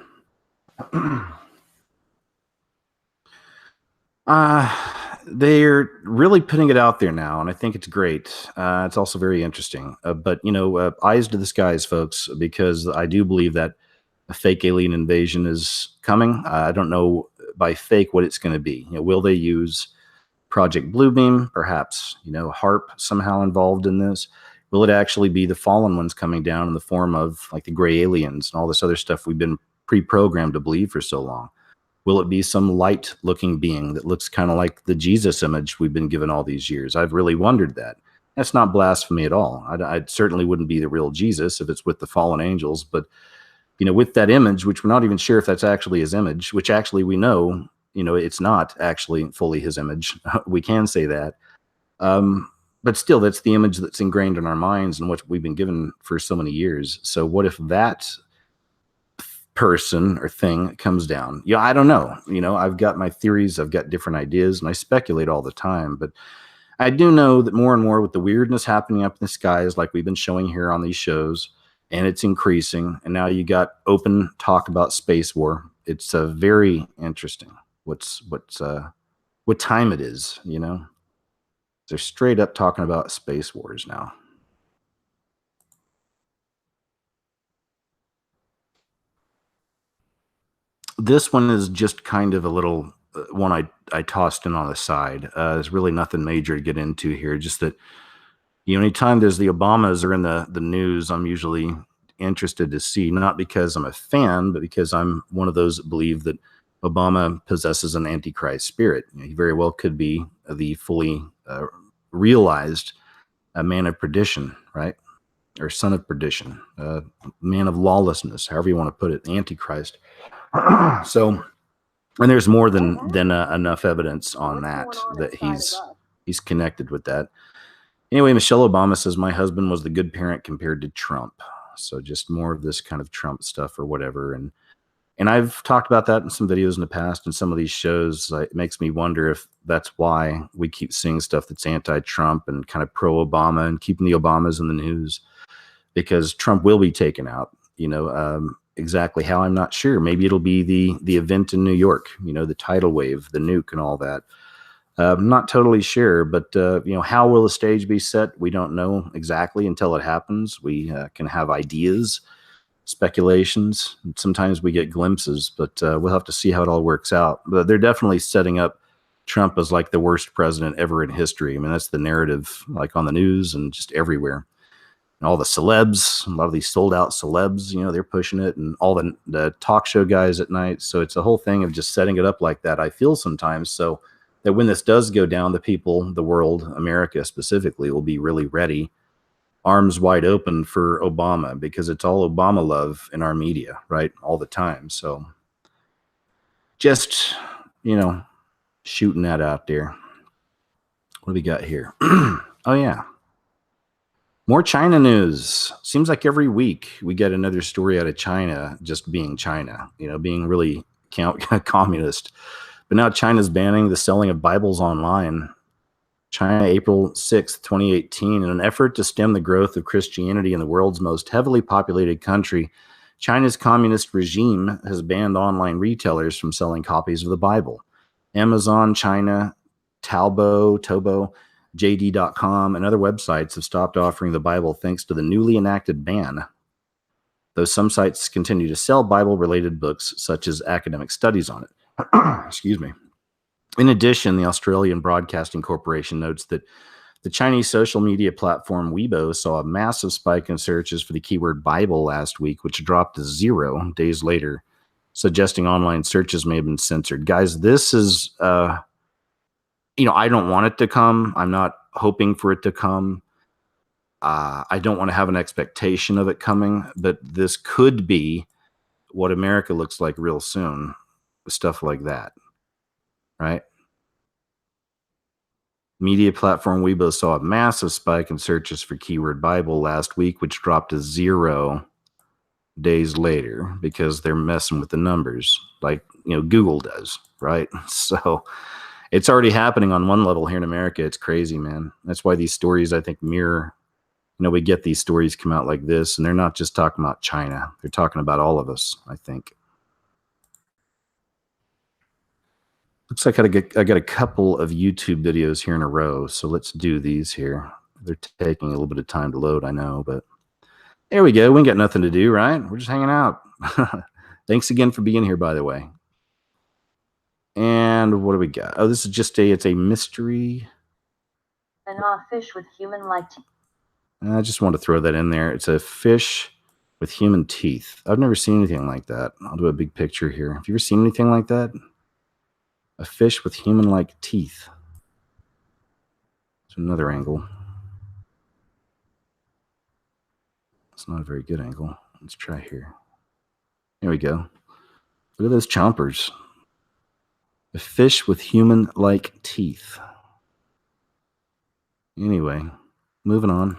They're really putting it out there now, and I think it's great. It's also very interesting. But, you know, eyes to the skies, folks, because I do believe that a fake alien invasion is coming. I don't know by fake what it's going to be. You know, will they use Project Bluebeam? Perhaps, you know, HARP somehow involved in this. Will it actually be the fallen ones coming down in the form of like the gray aliens and all this other stuff we've been pre-programmed to believe for so long? Will it be some light-looking being that looks kind of like the Jesus image we've been given all these years? I've really wondered that. That's not blasphemy at all. I certainly wouldn't be the real Jesus if it's with the fallen angels. But, with that image, which we're not even sure if that's actually his image, which actually we know, it's not actually fully his image. We can say that. But still, that's the image that's ingrained in our minds and what we've been given for so many years. So what if that person or thing comes down? I don't know. I've got my theories. I've got different ideas, and I speculate all the time. But I do know that more and more with the weirdness happening up in the skies, like we've been showing here on these shows, and it's increasing. And now you got open talk about space war. It's very interesting. What time it is? They're straight up talking about space wars now. This one is just kind of a little one I tossed in on the side. There's really nothing major to get into here. Just that, anytime there's the Obamas are in the news, I'm usually interested to see, not because I'm a fan, but because I'm one of those that believe that Obama possesses an antichrist spirit. He very well could be the fully realized man of perdition, right? Or son of perdition, man of lawlessness, however you want to put it, antichrist. So, and there's more than enough evidence on that he's connected with that. Anyway, Michelle Obama says my husband was the good parent compared to Trump. So just more of this kind of Trump stuff or whatever. And I've talked about that in some videos in the past and some of these shows. It makes me wonder if that's why we keep seeing stuff that's anti-Trump and kind of pro-Obama and keeping the Obamas in the news, because Trump will be taken out. Exactly how, I'm not sure. Maybe it'll be the event in New York, the tidal wave, the nuke and all that. I'm not totally sure, but how will the stage be set? We don't know exactly until it happens. We can have ideas, speculations. Sometimes we get glimpses, but we'll have to see how it all works out. But they're definitely setting up Trump as like the worst president ever in history. I mean, that's the narrative, like on the news and just everywhere. And all the celebs, a lot of these sold out celebs, they're pushing it, and all the talk show guys at night. So it's a whole thing of just setting it up like that, I feel sometimes, so that when this does go down, the people, the world, America specifically, will be really ready, arms wide open for Obama, because it's all Obama love in our media, right? All the time. So just, shooting that out there. What do we got here? Oh, yeah. More China news. Seems like every week we get another story out of China, just being China, being really communist. But now China's banning the selling of Bibles online. China, April 6th, 2018, in an effort to stem the growth of Christianity in the world's most heavily populated country, China's communist regime has banned online retailers from selling copies of the Bible. Amazon China, Tobo, JD.com, and other websites have stopped offering the Bible thanks to the newly enacted ban. Though some sites continue to sell Bible-related books, such as academic studies on it. Excuse me. In addition, the Australian Broadcasting Corporation notes that the Chinese social media platform Weibo saw a massive spike in searches for the keyword Bible last week, which dropped to 0 days later, suggesting online searches may have been censored. Guys, this is... I don't want it to come. I'm not hoping for it to come. I don't want to have an expectation of it coming, but this could be what America looks like real soon, stuff like that, right? Media platform Weibo saw a massive spike in searches for keyword Bible last week, which dropped to 0 days later because they're messing with the numbers like, Google does, right? So it's already happening on one level here in America. It's crazy, man. That's why these stories, I think, mirror, we get these stories come out like this, and they're not just talking about China. They're talking about all of us, I think. Looks like I got a couple of YouTube videos here in a row, so let's do these here. They're taking a little bit of time to load, I know, but there we go. We ain't got nothing to do, right? We're just hanging out. Thanks again for being here, by the way. And what do we got? Oh, this is just it's a mystery. A fish with human-like teeth. I just want to throw that in there. It's a fish with human teeth. I've never seen anything like that. I'll do a big picture here. Have you ever seen anything like that? A fish with human-like teeth. It's another angle. It's not a very good angle. Let's try here. There we go. Look at those chompers. A fish with human-like teeth. Anyway, moving on.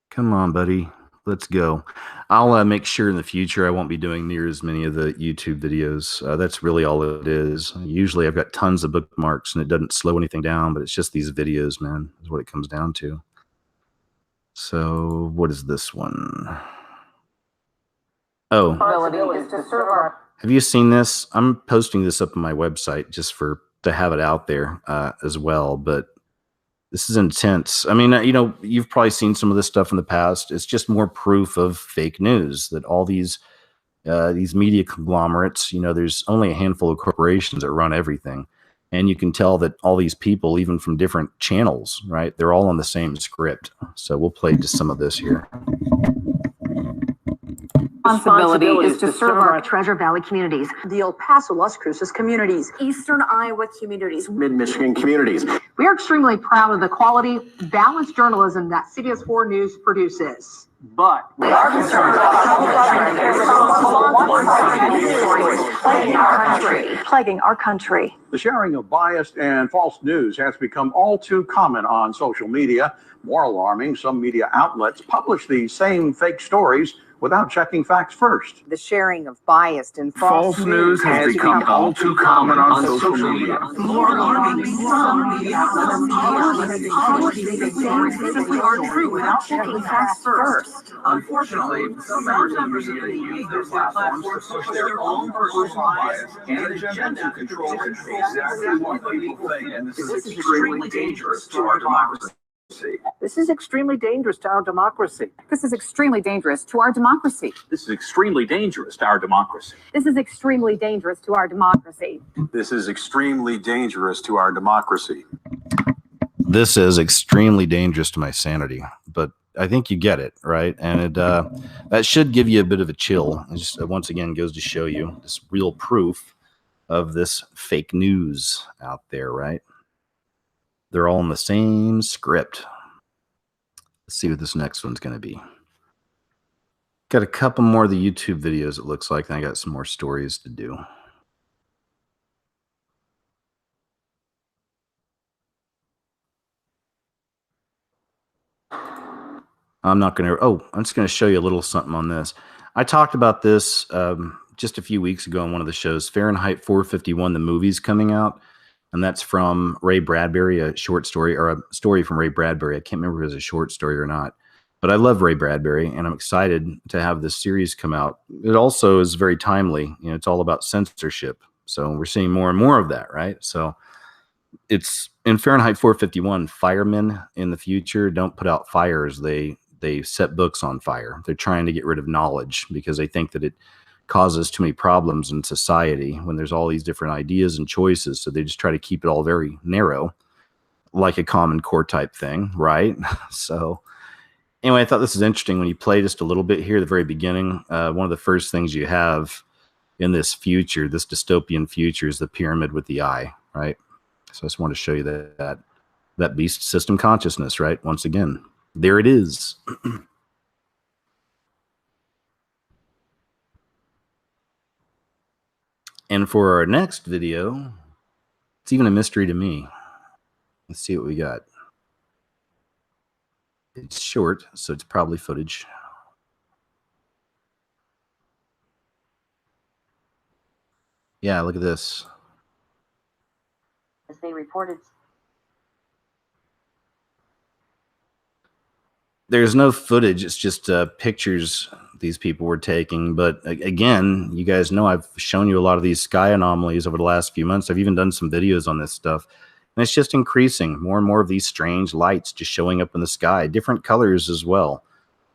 Come on, buddy. Let's go. I'll make sure in the future I won't be doing near as many of the YouTube videos. That's really all it is. Usually I've got tons of bookmarks and it doesn't slow anything down, but it's just these videos, man, is what it comes down to. So what is this one? Oh, have you seen this? I'm posting this up on my website just to have it out there as well, but this is intense. I mean, you've probably seen some of this stuff in the past. It's just more proof of fake news that all these media conglomerates, there's only a handful of corporations that run everything. And you can tell that all these people, even from different channels, right, they're all on the same script. So we'll play just some of this here. Responsibility is to serve our Treasure Valley communities, the El Paso, Las Cruces communities, Eastern Iowa communities, Mid-Michigan communities. We are extremely proud of the quality, balanced journalism that CBS 4 News produces. But we are concerned Plaguing our country. The sharing of biased and false news has become all too common on social media. More alarming, some media outlets publish these same fake stories without checking facts first. The sharing of biased and false news has become all too common on social media. More alarming, some media outlets simply aren't true without checking facts first. Unfortunately, some members of the media use their platforms to push their own personal bias and agenda to control exactly what people think, and this is extremely dangerous to our democracy. This is extremely dangerous to our democracy. This is extremely dangerous to our democracy. This is extremely dangerous to our democracy. This is extremely dangerous to our democracy. This is extremely dangerous to our democracy. This is extremely dangerous to my sanity, but I think you get it, right? And that should give you a bit of a chill. It just once again goes to show you this real proof of this fake news out there, right? They're all in the same script. Let's see what this next one's going to be. Got a couple more of the YouTube videos, it looks like, and I got some more stories to do. I'm just going to show you a little something on this. I talked about this just a few weeks ago on one of the shows. Fahrenheit 451, the movie's coming out. And that's from Ray Bradbury, a short story, or a story from Ray Bradbury. I can't remember if it was a short story or not. But I love Ray Bradbury, and I'm excited to have this series come out. It also is very timely. It's all about censorship. So we're seeing more and more of that, right? So it's in Fahrenheit 451, firemen in the future don't put out fires. They set books on fire. They're trying to get rid of knowledge because they think that it causes too many problems in society when there's all these different ideas and choices. So they just try to keep it all very narrow, like a Common Core type thing, right? So anyway, I thought this is interesting. When you play just a little bit here at the very beginning, one of the first things you have in this future, this dystopian future, is the pyramid with the eye, right? So I just want to show you that beast system consciousness, right? Once again, there it is. And for our next video, it's even a mystery to me. Let's see what we got. It's short, so it's probably footage. Yeah, look at this. As they reported. There's no footage. It's just pictures these people were taking. But again, you guys know I've shown you a lot of these sky anomalies over the last few months. I've even done some videos on this stuff. And it's just increasing. More and more of these strange lights just showing up in the sky. Different colors as well.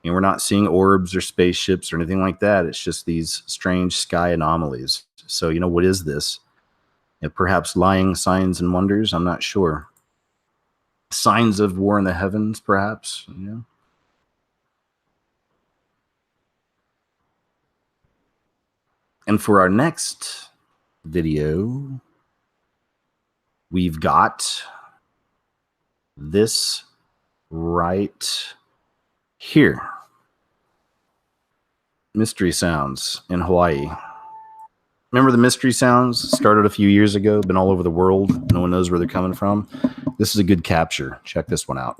And we're not seeing orbs or spaceships or anything like that. It's just these strange sky anomalies. So, what is this? Perhaps lying signs and wonders? I'm not sure. Signs of war in the heavens, perhaps? And for our next video, we've got this right here. Mystery sounds in Hawaii. Remember the mystery sounds? Started a few years ago, been all over the world. No one knows where they're coming from. This is a good capture. Check this one out.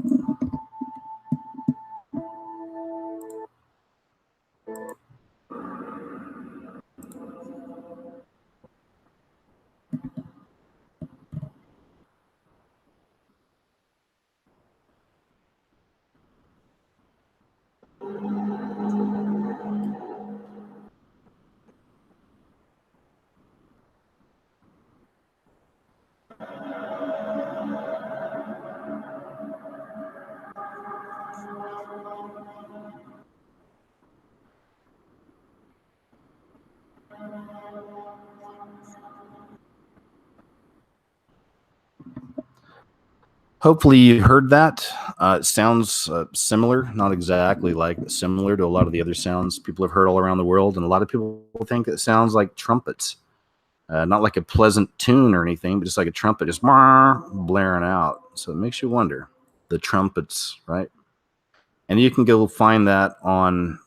Hopefully you heard that. It sounds similar, not exactly like, but similar to a lot of the other sounds people have heard all around the world. And a lot of people think it sounds like trumpets. Not like a pleasant tune or anything, but just like a trumpet just blaring out. So it makes you wonder. The trumpets, right? And you can go find that on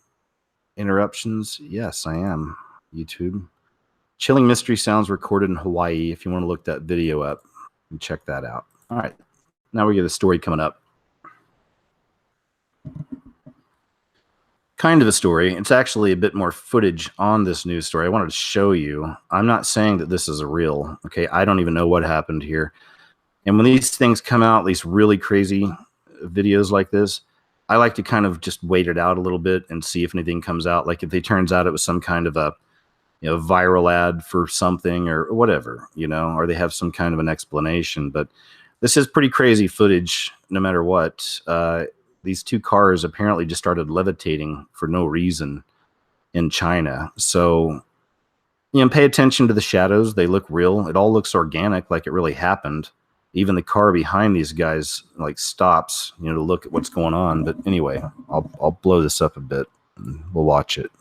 Interruptions. Yes, I am. YouTube. Chilling mystery sounds recorded in Hawaii. If you want to look that video up and check that out. All right. Now we get a story coming up. Kind of a story. It's actually a bit more footage on this news story. I wanted to show you. I'm not saying that this is a real. Okay, I don't even know what happened here. And when these things come out, these really crazy videos like this, I like to kind of just wait it out a little bit and see if anything comes out. Like if it turns out it was some kind of a viral ad for something or whatever, or they have some kind of an explanation. But this is pretty crazy footage, no matter what. These two cars apparently just started levitating for no reason in China. So, pay attention to the shadows. They look real. It all looks organic, like it really happened. Even the car behind these guys stops, to look at what's going on. But anyway, I'll blow this up a bit and we'll watch it.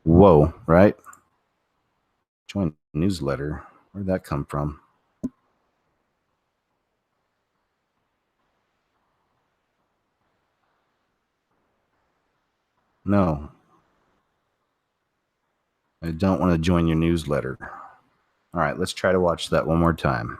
Whoa, right? Join newsletter. Where'd that come from? No. I don't want to join your newsletter. All right, let's try to watch that one more time.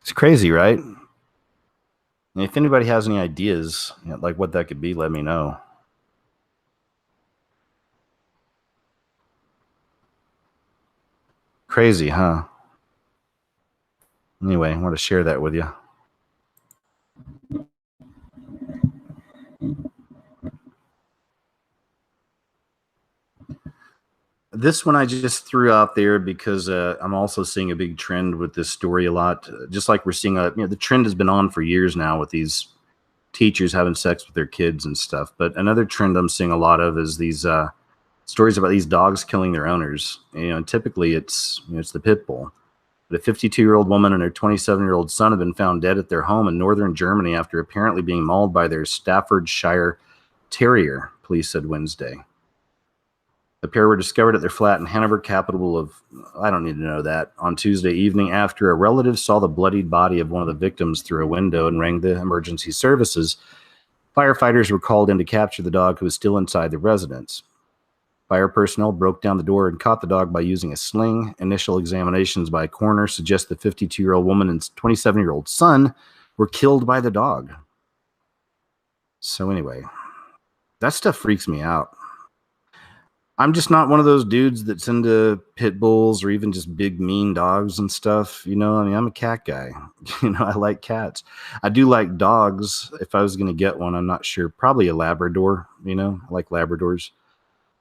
It's crazy, right? And if anybody has any ideas, like what that could be, let me know. Crazy, huh? Anyway, I want to share that with you. This one I just threw out there because I'm also seeing a big trend with this story a lot. Just like we're seeing, the trend has been on for years now with these teachers having sex with their kids and stuff. But another trend I'm seeing a lot of is these stories about these dogs killing their owners. And typically it's the pit bull. But a 52-year-old woman and her 27-year-old son have been found dead at their home in northern Germany after apparently being mauled by their Staffordshire Terrier, police said Wednesday. The pair were discovered at their flat in Hanover, capital of, I don't need to know that, on Tuesday evening after a relative saw the bloodied body of one of the victims through a window and rang the emergency services. Firefighters were called in to capture the dog, who was still inside the residence. Fire personnel broke down the door and caught the dog by using a sling. Initial examinations by a coroner suggest the 52-year-old woman and 27-year-old son were killed by the dog. So anyway, that stuff freaks me out. I'm just not one of those dudes that's into pit bulls or even just big mean dogs and stuff. I'm a cat guy. I like cats. I do like dogs. If I was going to get one, I'm not sure. Probably a Labrador. I like Labradors.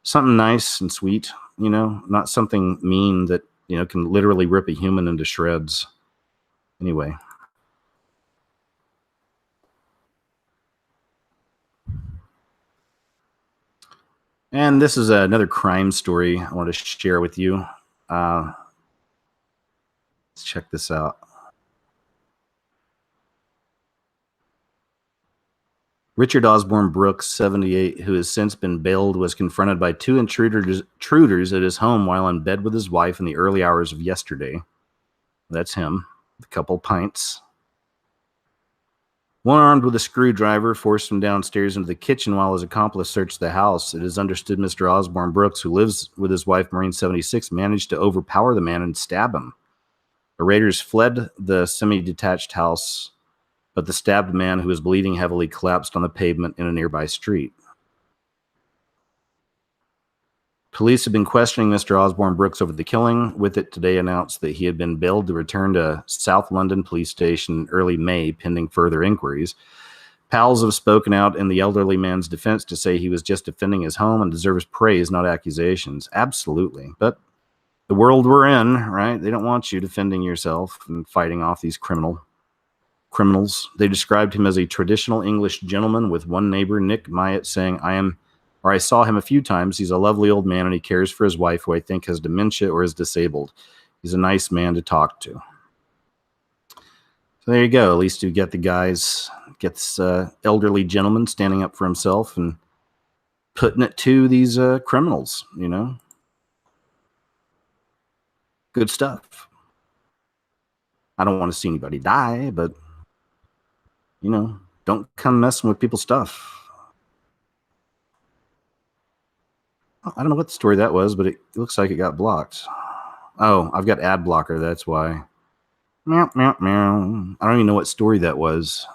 Something nice and sweet. Not something mean that can literally rip a human into shreds. Anyway. And this is another crime story I want to share with you. Let's check this out. Richard Osborne Brooks, 78, who has since been bailed, was confronted by two intruders at his home while in bed with his wife in the early hours of yesterday. That's him, a couple pints. One armed with a screwdriver forced him downstairs into the kitchen while his accomplice searched the house. It is understood Mr. Osborne Brooks, who lives with his wife, Maureen, 76, managed to overpower the man and stab him. The raiders fled the semi-detached house, but the stabbed man, who was bleeding heavily, collapsed on the pavement in a nearby street. Police have been questioning Mr. Osborne Brooks over the killing. With it today announced that he had been bailed to return to South London Police Station in early May, pending further inquiries. Pals have spoken out in the elderly man's defense to say he was just defending his home and deserves praise, not accusations. Absolutely. But the world we're in, right? They don't want you defending yourself and fighting off these criminals. They described him as a traditional English gentleman, with one neighbor, Nick Myatt, saying, I saw him a few times. He's a lovely old man and he cares for his wife, who I think has dementia or is disabled. He's a nice man to talk to. So there you go. At least you get the guys, get this elderly gentleman standing up for himself and putting it to these criminals, Good stuff. I don't want to see anybody die, but don't come messing with people's stuff. I don't know what story that was, but it looks like it got blocked. Oh, I've got ad blocker. That's why. Meow, meow, meow. I don't even know what story that was.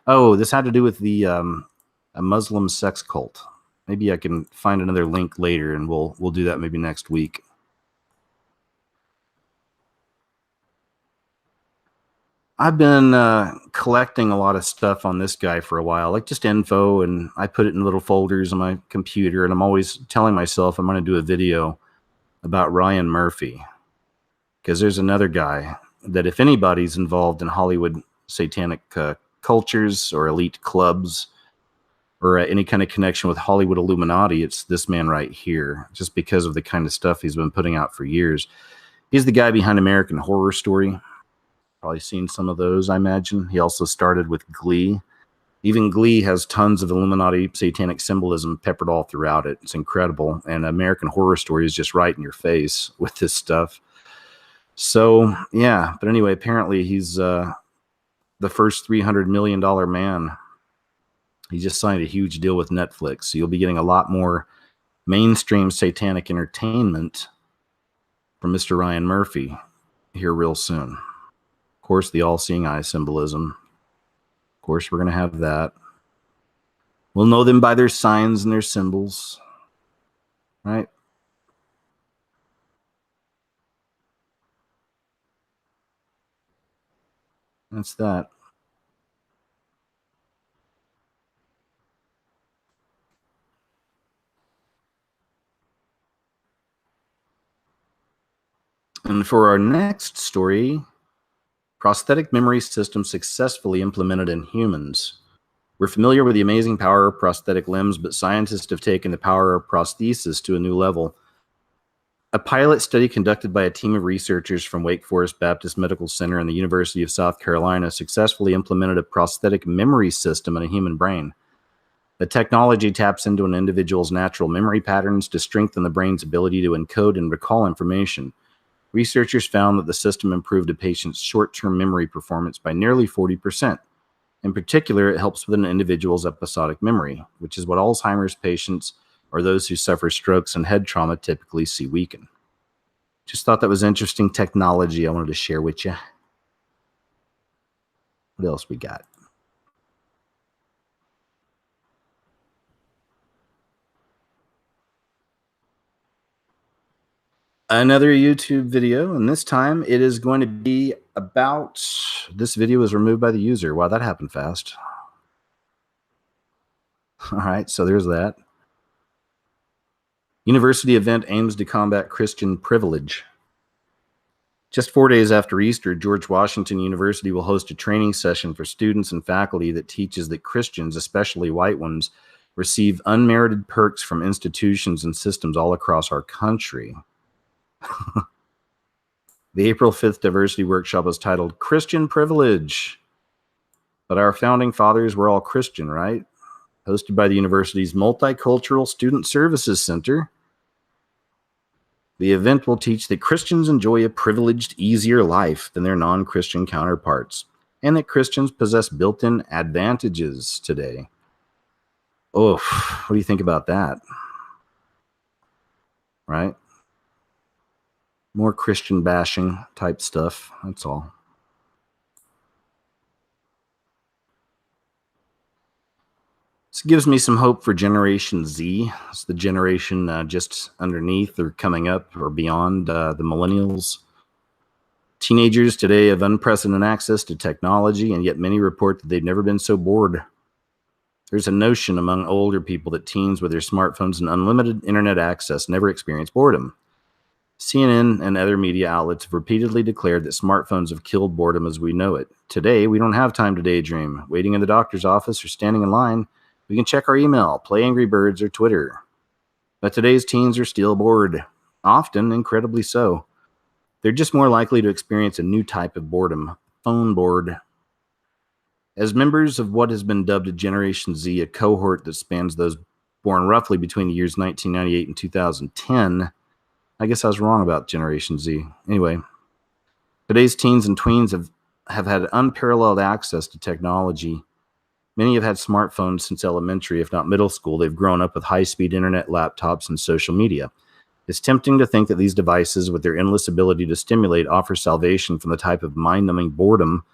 Oh, this had to do with the a Muslim sex cult. Maybe I can find another link later, and we'll do that maybe next week. I've been collecting a lot of stuff on this guy for a while, like just info, and I put it in little folders on my computer, and I'm always telling myself I'm going to do a video about Ryan Murphy, because there's another guy that if anybody's involved in Hollywood satanic cultures or elite clubs or any kind of connection with Hollywood Illuminati, it's this man right here, just because of the kind of stuff he's been putting out for years. He's the guy behind American Horror Story. Probably seen some of those, I imagine. He also started with Glee. Even Glee has tons of Illuminati satanic symbolism peppered all throughout it. It's incredible. And American Horror Story is just right in your face with this stuff. So, yeah. But anyway, apparently he's the first $300 million man. He just signed a huge deal with Netflix. So you'll be getting a lot more mainstream satanic entertainment from Mr. Ryan Murphy here real soon. Of course, the all-seeing eye symbolism. Of course, we're going to have that. We'll know them by their signs and their symbols. Right? That's that. And for our next story, prosthetic memory system successfully implemented in humans. We're familiar with the amazing power of prosthetic limbs, but scientists have taken the power of prosthesis to a new level. A pilot study conducted by a team of researchers from Wake Forest Baptist Medical Center and the University of South Carolina successfully implemented a prosthetic memory system in a human brain. The technology taps into an individual's natural memory patterns to strengthen the brain's ability to encode and recall information. Researchers found that the system improved a patient's short-term memory performance by nearly 40%. In particular, it helps with an individual's episodic memory, which is what Alzheimer's patients or those who suffer strokes and head trauma typically see weaken. Just thought that was interesting technology I wanted to share with you. What else we got? Another YouTube video, and this time it is going to be about, this video was removed by the user. Wow, that happened fast. All right, so there's that. University event aims to combat Christian privilege. Just 4 days after Easter, George Washington University will host a training session for students and faculty that teaches that Christians, especially white ones, receive unmerited perks from institutions and systems all across our country. The April 5th diversity workshop was titled Christian Privilege. But our founding fathers were all Christian, right? Hosted by the university's Multicultural Student Services Center. The event will teach that Christians enjoy a privileged, easier life than their non-Christian counterparts, and that Christians possess built-in advantages today. Oof, what do you think about that? Right? More Christian bashing type stuff, that's all. This gives me some hope for Generation Z. It's the generation just underneath or coming up or beyond the millennials. Teenagers today have unprecedented access to technology, and yet many report that they've never been so bored. There's a notion among older people that teens with their smartphones and unlimited internet access never experience boredom. CNN and other media outlets have repeatedly declared that smartphones have killed boredom as we know it. Today, we don't have time to daydream. Waiting in the doctor's office or standing in line, we can check our email, play Angry Birds, or Twitter. But today's teens are still bored, often incredibly so. They're just more likely to experience a new type of boredom, phone bored. As members of what has been dubbed Generation Z, a cohort that spans those born roughly between the years 1998 and 2010, I guess I was wrong about Generation Z. Anyway, today's teens and tweens have had unparalleled access to technology. Many have had smartphones since elementary, if not middle school. They've grown up with high-speed internet, laptops, and social media. It's tempting to think that these devices, with their endless ability to stimulate, offer salvation from the type of mind-numbing boredom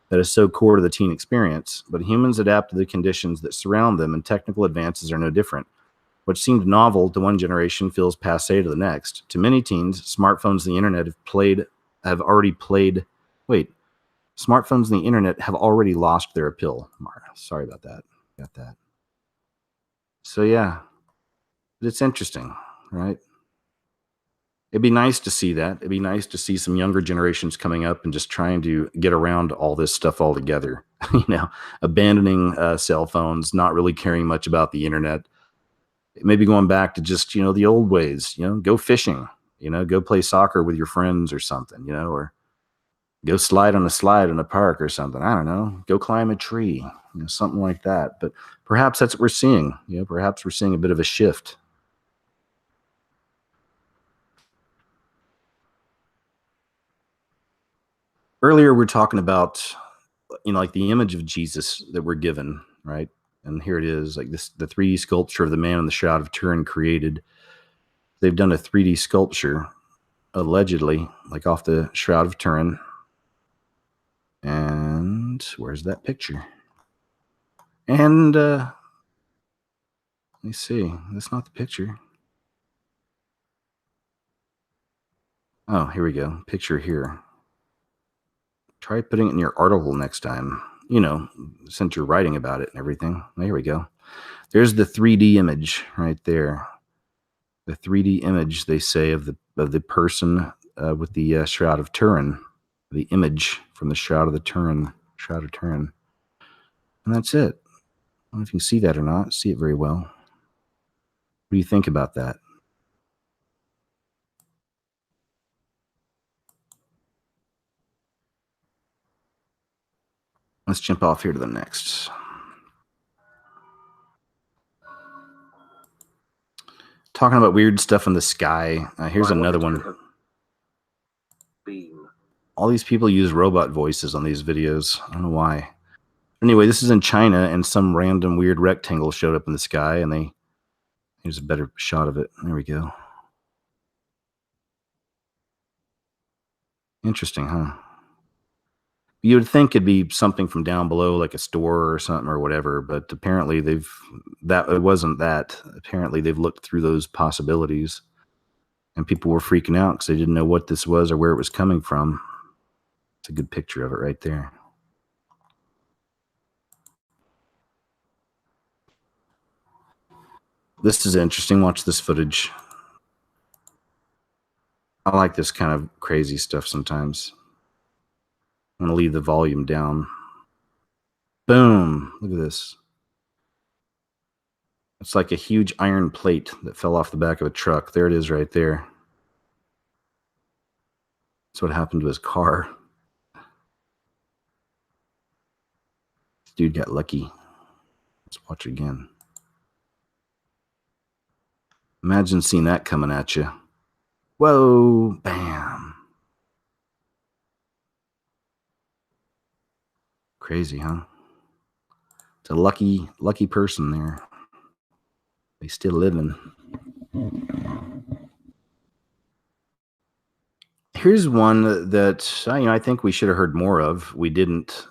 that is so core to the teen experience. But humans adapt to the conditions that surround them, and technical advances are no different. What seemed novel to one generation feels passé to the next. To many teens, smartphones and the internet smartphones and the internet have already lost their appeal. Sorry about that. Got that. So yeah, it's interesting, right? It'd be nice to see that. It'd be nice to see some younger generations coming up and just trying to get around all this stuff altogether. Abandoning cell phones, not really caring much about the internet. Maybe going back to just, the old ways, go fishing, go play soccer with your friends or something, or go slide on a slide in a park or something. I don't know. Go climb a tree, something like that. But perhaps that's what we're seeing. Perhaps we're seeing a bit of a shift. Earlier, we're talking about, like the image of Jesus that we're given, right? And here it is, like this, the 3D sculpture of the man in the Shroud of Turin created. They've done a 3D sculpture, allegedly, like off the Shroud of Turin. And where's that picture? And let me see. That's not the picture. Oh, here we go. Picture here. Try putting it in your article next time. Since you're writing about it and everything. There we go. There's the 3D image right there. The 3D image, they say, of the person with the Shroud of Turin. The image from the Shroud of Turin. And that's it. I don't know if you can see that or not. See it very well. What do you think about that? Let's jump off here to the next. Talking about weird stuff in the sky. Here's another one. All these people use robot voices on these videos. I don't know why. Anyway, this is in China, and some random weird rectangle showed up in the sky, and here's a better shot of it. There we go. Interesting, huh? You would think it'd be something from down below, like a store or something or whatever, but apparently it wasn't that. Apparently they've looked through those possibilities, and people were freaking out because they didn't know what this was or where it was coming from. It's a good picture of it right there. This is interesting. Watch this footage. I like this kind of crazy stuff sometimes. I'm going to leave the volume down. Boom. Look at this. It's like a huge iron plate that fell off the back of a truck. There it is right there. That's what happened to his car. This dude got lucky. Let's watch again. Imagine seeing that coming at you. Whoa, bam. Crazy, huh? It's a lucky person there. They still living. Here's one that I think we should have heard more of. We didn't,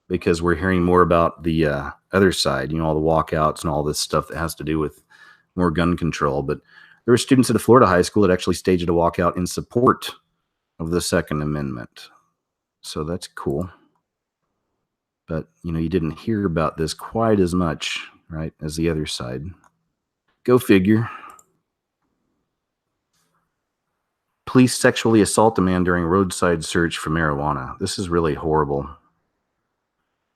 because we're hearing more about the other side. All the walkouts and all this stuff that has to do with more gun control. But there were students at a Florida high school that actually staged a walkout in support of the Second Amendment. So that's cool. But, you didn't hear about this quite as much, right, as the other side. Go figure. Police sexually assault a man during roadside search for marijuana. This is really horrible.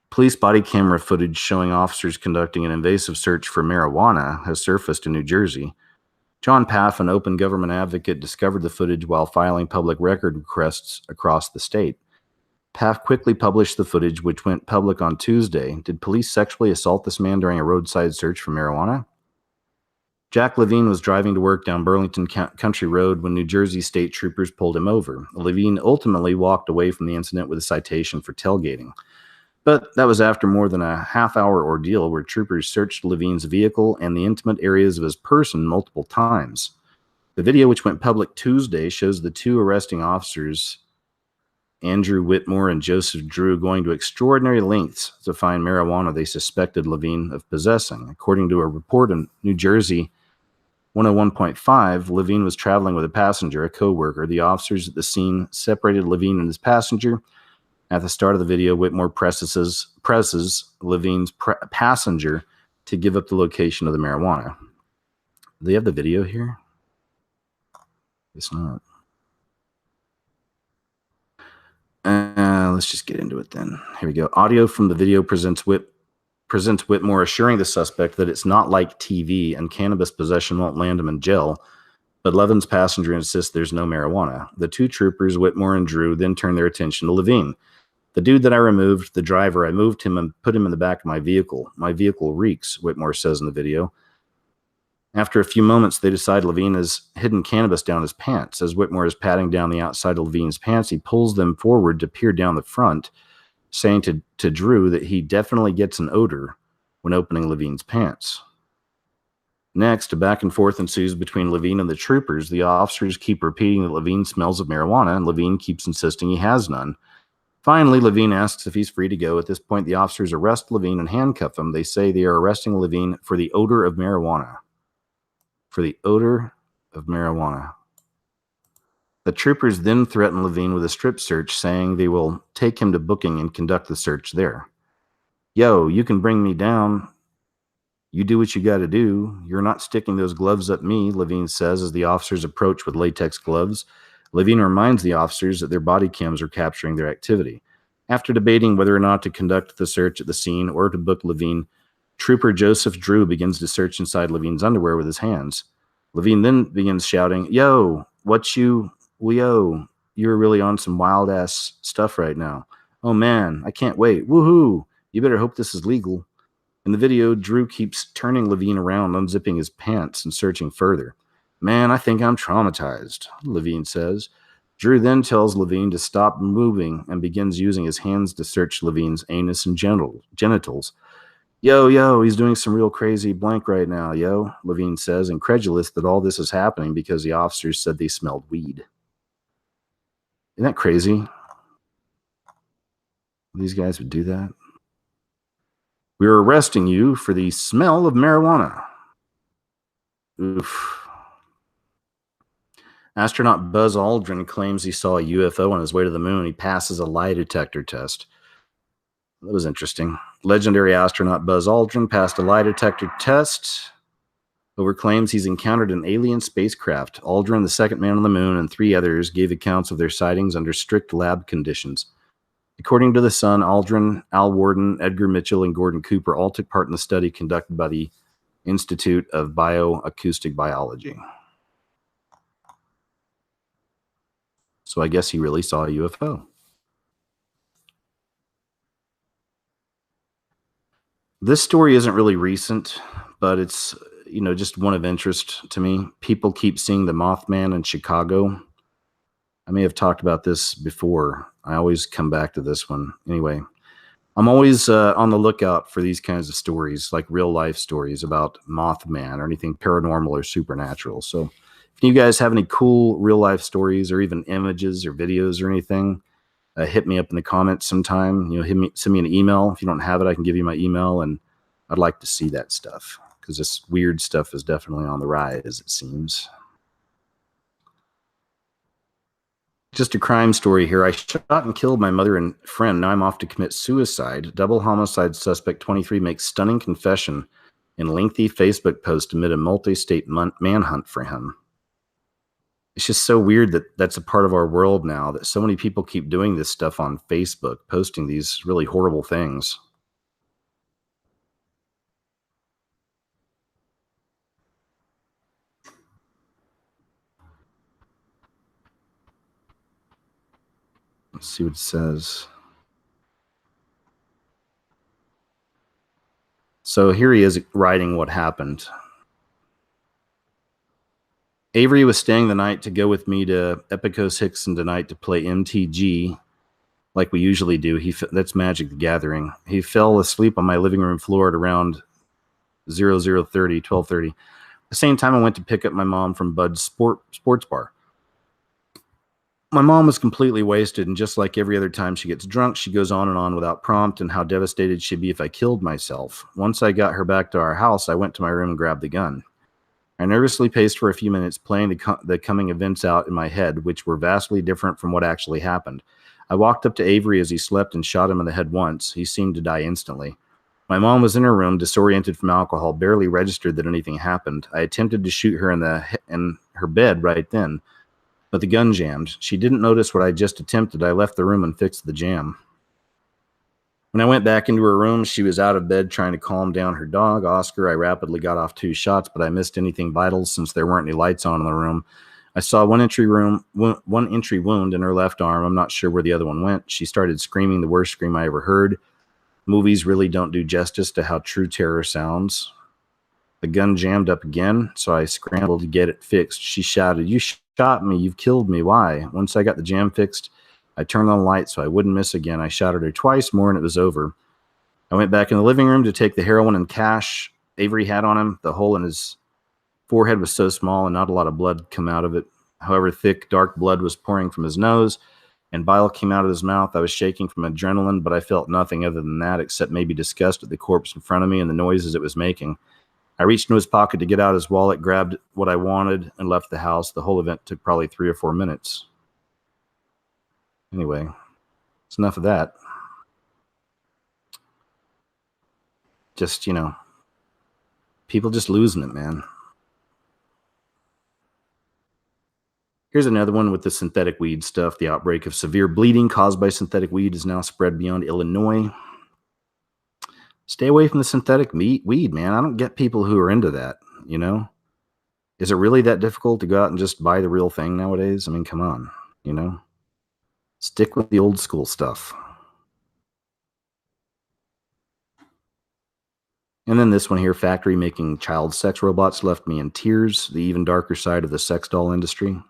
Police body camera footage showing officers conducting an invasive search for marijuana has surfaced in New Jersey. John Paff, an open government advocate, discovered the footage while filing public record requests across the state. Paff quickly published the footage, which went public on Tuesday. Did police sexually assault this man during a roadside search for marijuana? Jack Levine was driving to work down Burlington Country Road when New Jersey state troopers pulled him over. Levine ultimately walked away from the incident with a citation for tailgating. But that was after more than a half-hour ordeal where troopers searched Levine's vehicle and the intimate areas of his person multiple times. The video, which went public Tuesday, shows the two arresting officers, Andrew Whitmore and Joseph Drew, going to extraordinary lengths to find marijuana they suspected Levine of possessing. According to a report in New Jersey 101.5, Levine was traveling with a passenger, a co-worker. The officers at the scene separated Levine and his passenger. At the start of the video, Whitmore presses Levine's passenger to give up the location of the marijuana. Do they have the video here? It's not. Let's just get into it then. Here we go. Audio from the video presents Whitmore assuring the suspect that it's not like TV and cannabis possession won't land him in jail, but Levine's passenger insists there's no marijuana. The two troopers, Whitmore and Drew, then turn their attention to Levine. The dude that I removed, the driver, I moved him and put him in the back of my vehicle. My vehicle reeks, Whitmore says in the video. After a few moments, they decide Levine has hidden cannabis down his pants. As Whitmore is patting down the outside of Levine's pants, he pulls them forward to peer down the front, saying to Drew that he definitely gets an odor when opening Levine's pants. Next, a back and forth ensues between Levine and the troopers. The officers keep repeating that Levine smells of marijuana, and Levine keeps insisting he has none. Finally, Levine asks if he's free to go. At this point, the officers arrest Levine and handcuff him. They say they are arresting Levine for the odor of marijuana. For the odor of marijuana. The troopers then threaten Levine with a strip search, saying they will take him to booking and conduct the search there. Yo, you can bring me down. You do what you got to do. You're not sticking those gloves up me, Levine says as the officers approach with latex gloves. Levine reminds the officers that their body cams are capturing their activity. After debating whether or not to conduct the search at the scene or to book Levine, Trooper Joseph Drew begins to search inside Levine's underwear with his hands. Levine then begins shouting, Yo, you're really on some wild-ass stuff right now. Oh, man, I can't wait. Woohoo! You better hope this is legal. In the video, Drew keeps turning Levine around, unzipping his pants and searching further. Man, I think I'm traumatized, Levine says. Drew then tells Levine to stop moving and begins using his hands to search Levine's anus and genitals. Yo, he's doing some real crazy blank right now, yo, Levine says, incredulous that all this is happening because the officers said they smelled weed. Isn't that crazy? These guys would do that? We're arresting you for the smell of marijuana. Oof. Astronaut Buzz Aldrin claims he saw a UFO on his way to the moon. He passes a lie detector test. That was interesting. Legendary astronaut Buzz Aldrin passed a lie detector test. over claims he's encountered an alien spacecraft. Aldrin, the second man on the moon, and 3 others gave accounts of their sightings under strict lab conditions. According to The Sun, Aldrin, Al Worden, Edgar Mitchell, and Gordon Cooper all took part in the study conducted by the Institute of Bioacoustic Biology. So I guess he really saw a UFO. This story isn't really recent, but it's, just one of interest to me. People keep seeing the Mothman in Chicago. I may have talked about this before. I always come back to this one. Anyway, I'm always on the lookout for these kinds of stories, like real life stories about Mothman or anything paranormal or supernatural. So if you guys have any cool real life stories or even images or videos or anything, hit me up in the comments sometime. Send me an email. If you don't have it, I can give you my email, and I'd like to see that stuff because this weird stuff is definitely on the rise, it seems. Just a crime story here. I shot and killed my mother and friend. Now I'm off to commit suicide. Double homicide suspect 23 makes stunning confession in lengthy Facebook post amid a multi-state manhunt for him. It's just so weird that that's a part of our world now, that so many people keep doing this stuff on Facebook, posting these really horrible things. Let's see what it says. So here he is writing what happened. Avery was staying the night to go with me to Epicos Hickson tonight to play MTG like we usually do. That's Magic the Gathering. He fell asleep on my living room floor at around 12:30. At the same time, I went to pick up my mom from Bud's sports bar. My mom was completely wasted, and just like every other time she gets drunk, she goes on and on without prompt and how devastated she'd be if I killed myself. Once I got her back to our house, I went to my room and grabbed the gun. I nervously paced for a few minutes, playing the coming events out in my head, which were vastly different from what actually happened. I walked up to Avery as he slept and shot him in the head once. He seemed to die instantly. My mom was in her room, disoriented from alcohol, barely registered that anything happened. I attempted to shoot her in her bed right then, but the gun jammed. She didn't notice what I just attempted. I left the room and fixed the jam. When I went back into her room, she was out of bed trying to calm down her dog, Oscar. I rapidly got off 2 shots, but I missed anything vital since there weren't any lights on in the room. I saw one entry wound in her left arm. I'm not sure where the other one went. She started screaming, the worst scream I ever heard. Movies really don't do justice to how true terror sounds. The gun jammed up again, so I scrambled to get it fixed. She shouted, "You shot me. You've killed me. Why?" Once I got the jam fixed, I turned on the light so I wouldn't miss again. I shot at her twice more and it was over. I went back in the living room to take the heroin and cash Avery had on him. The hole in his forehead was so small and not a lot of blood come out of it. However, thick, dark blood was pouring from his nose and bile came out of his mouth. I was shaking from adrenaline, but I felt nothing other than that except maybe disgust at the corpse in front of me and the noises it was making. I reached into his pocket to get out his wallet, grabbed what I wanted, and left the house. The whole event took probably 3 or 4 minutes. Anyway, it's enough of that. Just, people just losing it, man. Here's another one with the synthetic weed stuff. The outbreak of severe bleeding caused by synthetic weed is now spread beyond Illinois. Stay away from the synthetic weed, man. I don't get people who are into that, Is it really that difficult to go out and just buy the real thing nowadays? I mean, come on, Stick with the old school stuff. And then this one here, factory making child sex robots left me in tears. The even darker side of the sex doll industry.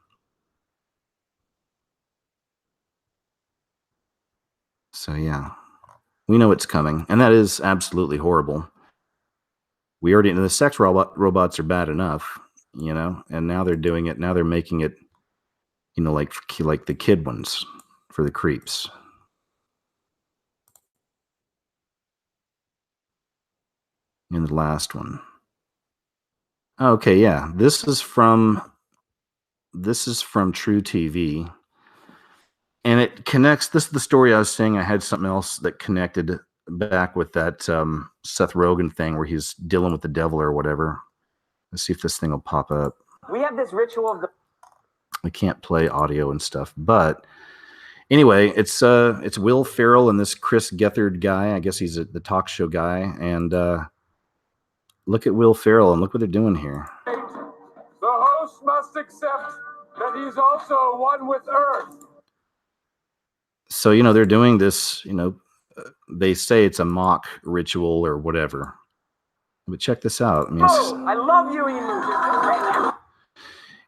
So yeah, we know it's coming. And that is absolutely horrible. We already know the sex robots are bad enough, and now they're doing it. Now they're making it, like the kid ones for the creeps. And the last one. Okay, yeah. This is from True TV. And it connects. This is the story I was saying. I had something else that connected back with that Seth Rogen thing where he's dealing with the devil or whatever. Let's see if this thing will pop up. We have this ritual of the... We can't play audio and stuff, but anyway, it's Will Ferrell and this Chris Gethard guy. I guess he's the talk show guy. And look at Will Ferrell and look what they're doing here. The host must accept that he's also one with Earth. So, you know, they're doing this, you know, they say it's a mock ritual or whatever. But check this out. I mean, I love you, Emu.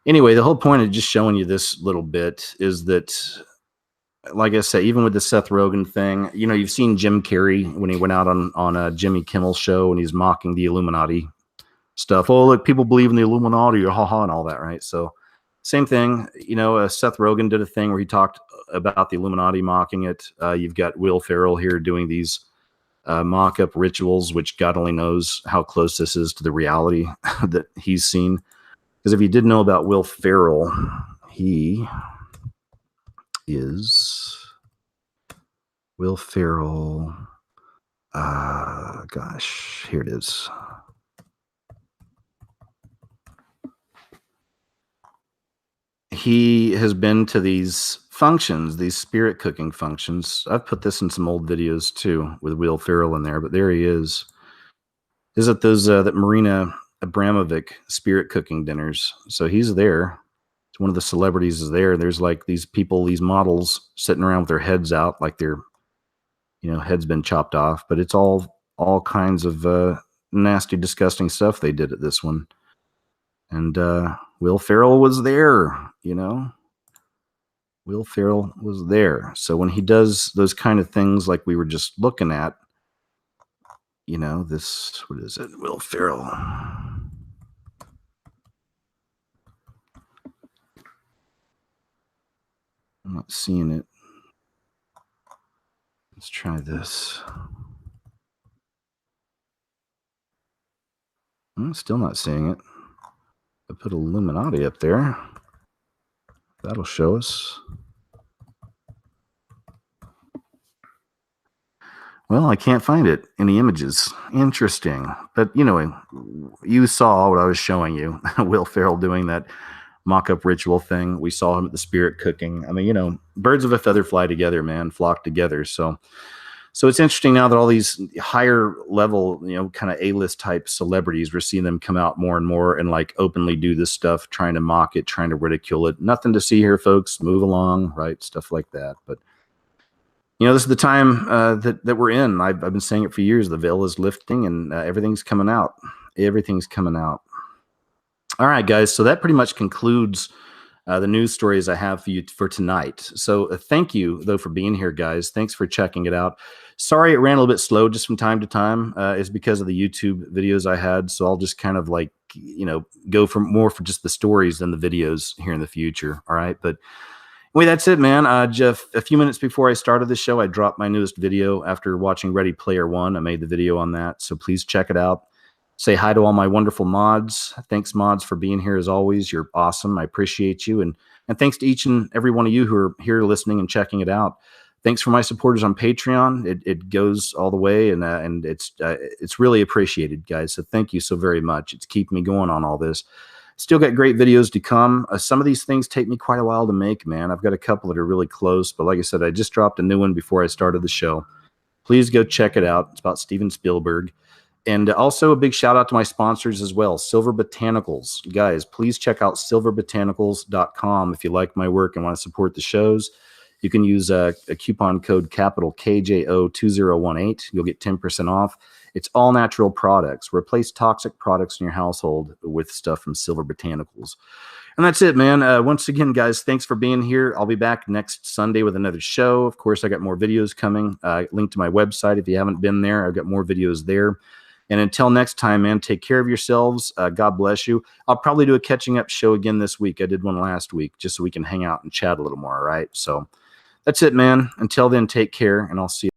Anyway, the whole point of just showing you this little bit is that, like I say, even with the Seth Rogen thing, you know, you've seen Jim Carrey when he went out on a Jimmy Kimmel show and he's mocking the Illuminati stuff. Oh, look, people believe in the Illuminati or haha and all that, right? So same thing, you know, Seth Rogen did a thing where he talked about the Illuminati, mocking it. You've got Will Ferrell here doing these mock-up rituals, which God only knows how close this is to the reality that he's seen. Because if you did know about Will Ferrell, he is Will Ferrell. Gosh, here it is. He has been to these functions, these spirit cooking functions. I've put this in some old videos too with Will Ferrell in there, but there he is. Is it those that Marina Abramovic spirit cooking dinners? So he's there. It's one of the celebrities is there. There's like these people, these models sitting around with their heads out, like their, you know, head's been chopped off. But it's all kinds of nasty, disgusting stuff they did at this one. And Will Ferrell was there, you know. Will Ferrell was there. So when he does those kind of things like we were just looking at, you know, this, what is it? Will Ferrell. I'm not seeing it. Let's try this. I'm still not seeing it. I put Illuminati up there. That'll show us. Well, I can't find it in the images. Interesting. But, you know, you saw what I was showing you. Will Ferrell doing that mock-up ritual thing. We saw him at the spirit cooking. I mean, you know, birds of a feather fly together, man, flock together. So it's interesting now that all these higher level, you know, kind of A-list type celebrities, we're seeing them come out more and more and like openly do this stuff, trying to mock it, trying to ridicule it. Nothing to see here, folks. Move along, right? Stuff like that. But, you know, this is the time that we're in. I've been saying it for years. The veil is lifting and everything's coming out. Everything's coming out. All right, guys. So that pretty much concludes the news stories I have for you for tonight. So thank you, though, for being here, guys. Thanks for checking it out. Sorry it ran a little bit slow just from time to time. It's because of the YouTube videos I had. So I'll just kind of like, you know, go for more for just the stories than the videos here in the future. All right. But anyway, that's it, man. Jeff, a few minutes before I started the show, I dropped my newest video after watching Ready Player One. I made the video on that. So please check it out. Say hi to all my wonderful mods. Thanks, mods, for being here as always. You're awesome. I appreciate you. And thanks to each and every one of you who are here listening and checking it out. Thanks for my supporters on Patreon. It goes all the way, and it's really appreciated, guys. So thank you so very much. It's keeping me going on all this. Still got great videos to come. Some of these things take me quite a while to make, man. I've got a couple that are really close. But like I said, I just dropped a new one before I started the show. Please go check it out. It's about Steven Spielberg. And also a big shout out to my sponsors as well, Silver Botanicals. Guys, please check out silverbotanicals.com if you like my work and want to support the shows. You can use a coupon code capital KJO2018. You'll get 10% off. It's all natural products. Replace toxic products in your household with stuff from Silver Botanicals. And that's it, man. Once again, guys, thanks for being here. I'll be back next Sunday with another show. Of course, I got more videos coming. Link to my website if you haven't been there. I've got more videos there. And until next time, man, take care of yourselves. God bless you. I'll probably do a catching up show again this week. I did one last week just so we can hang out and chat a little more, all right? So that's it, man. Until then, take care, and I'll see you.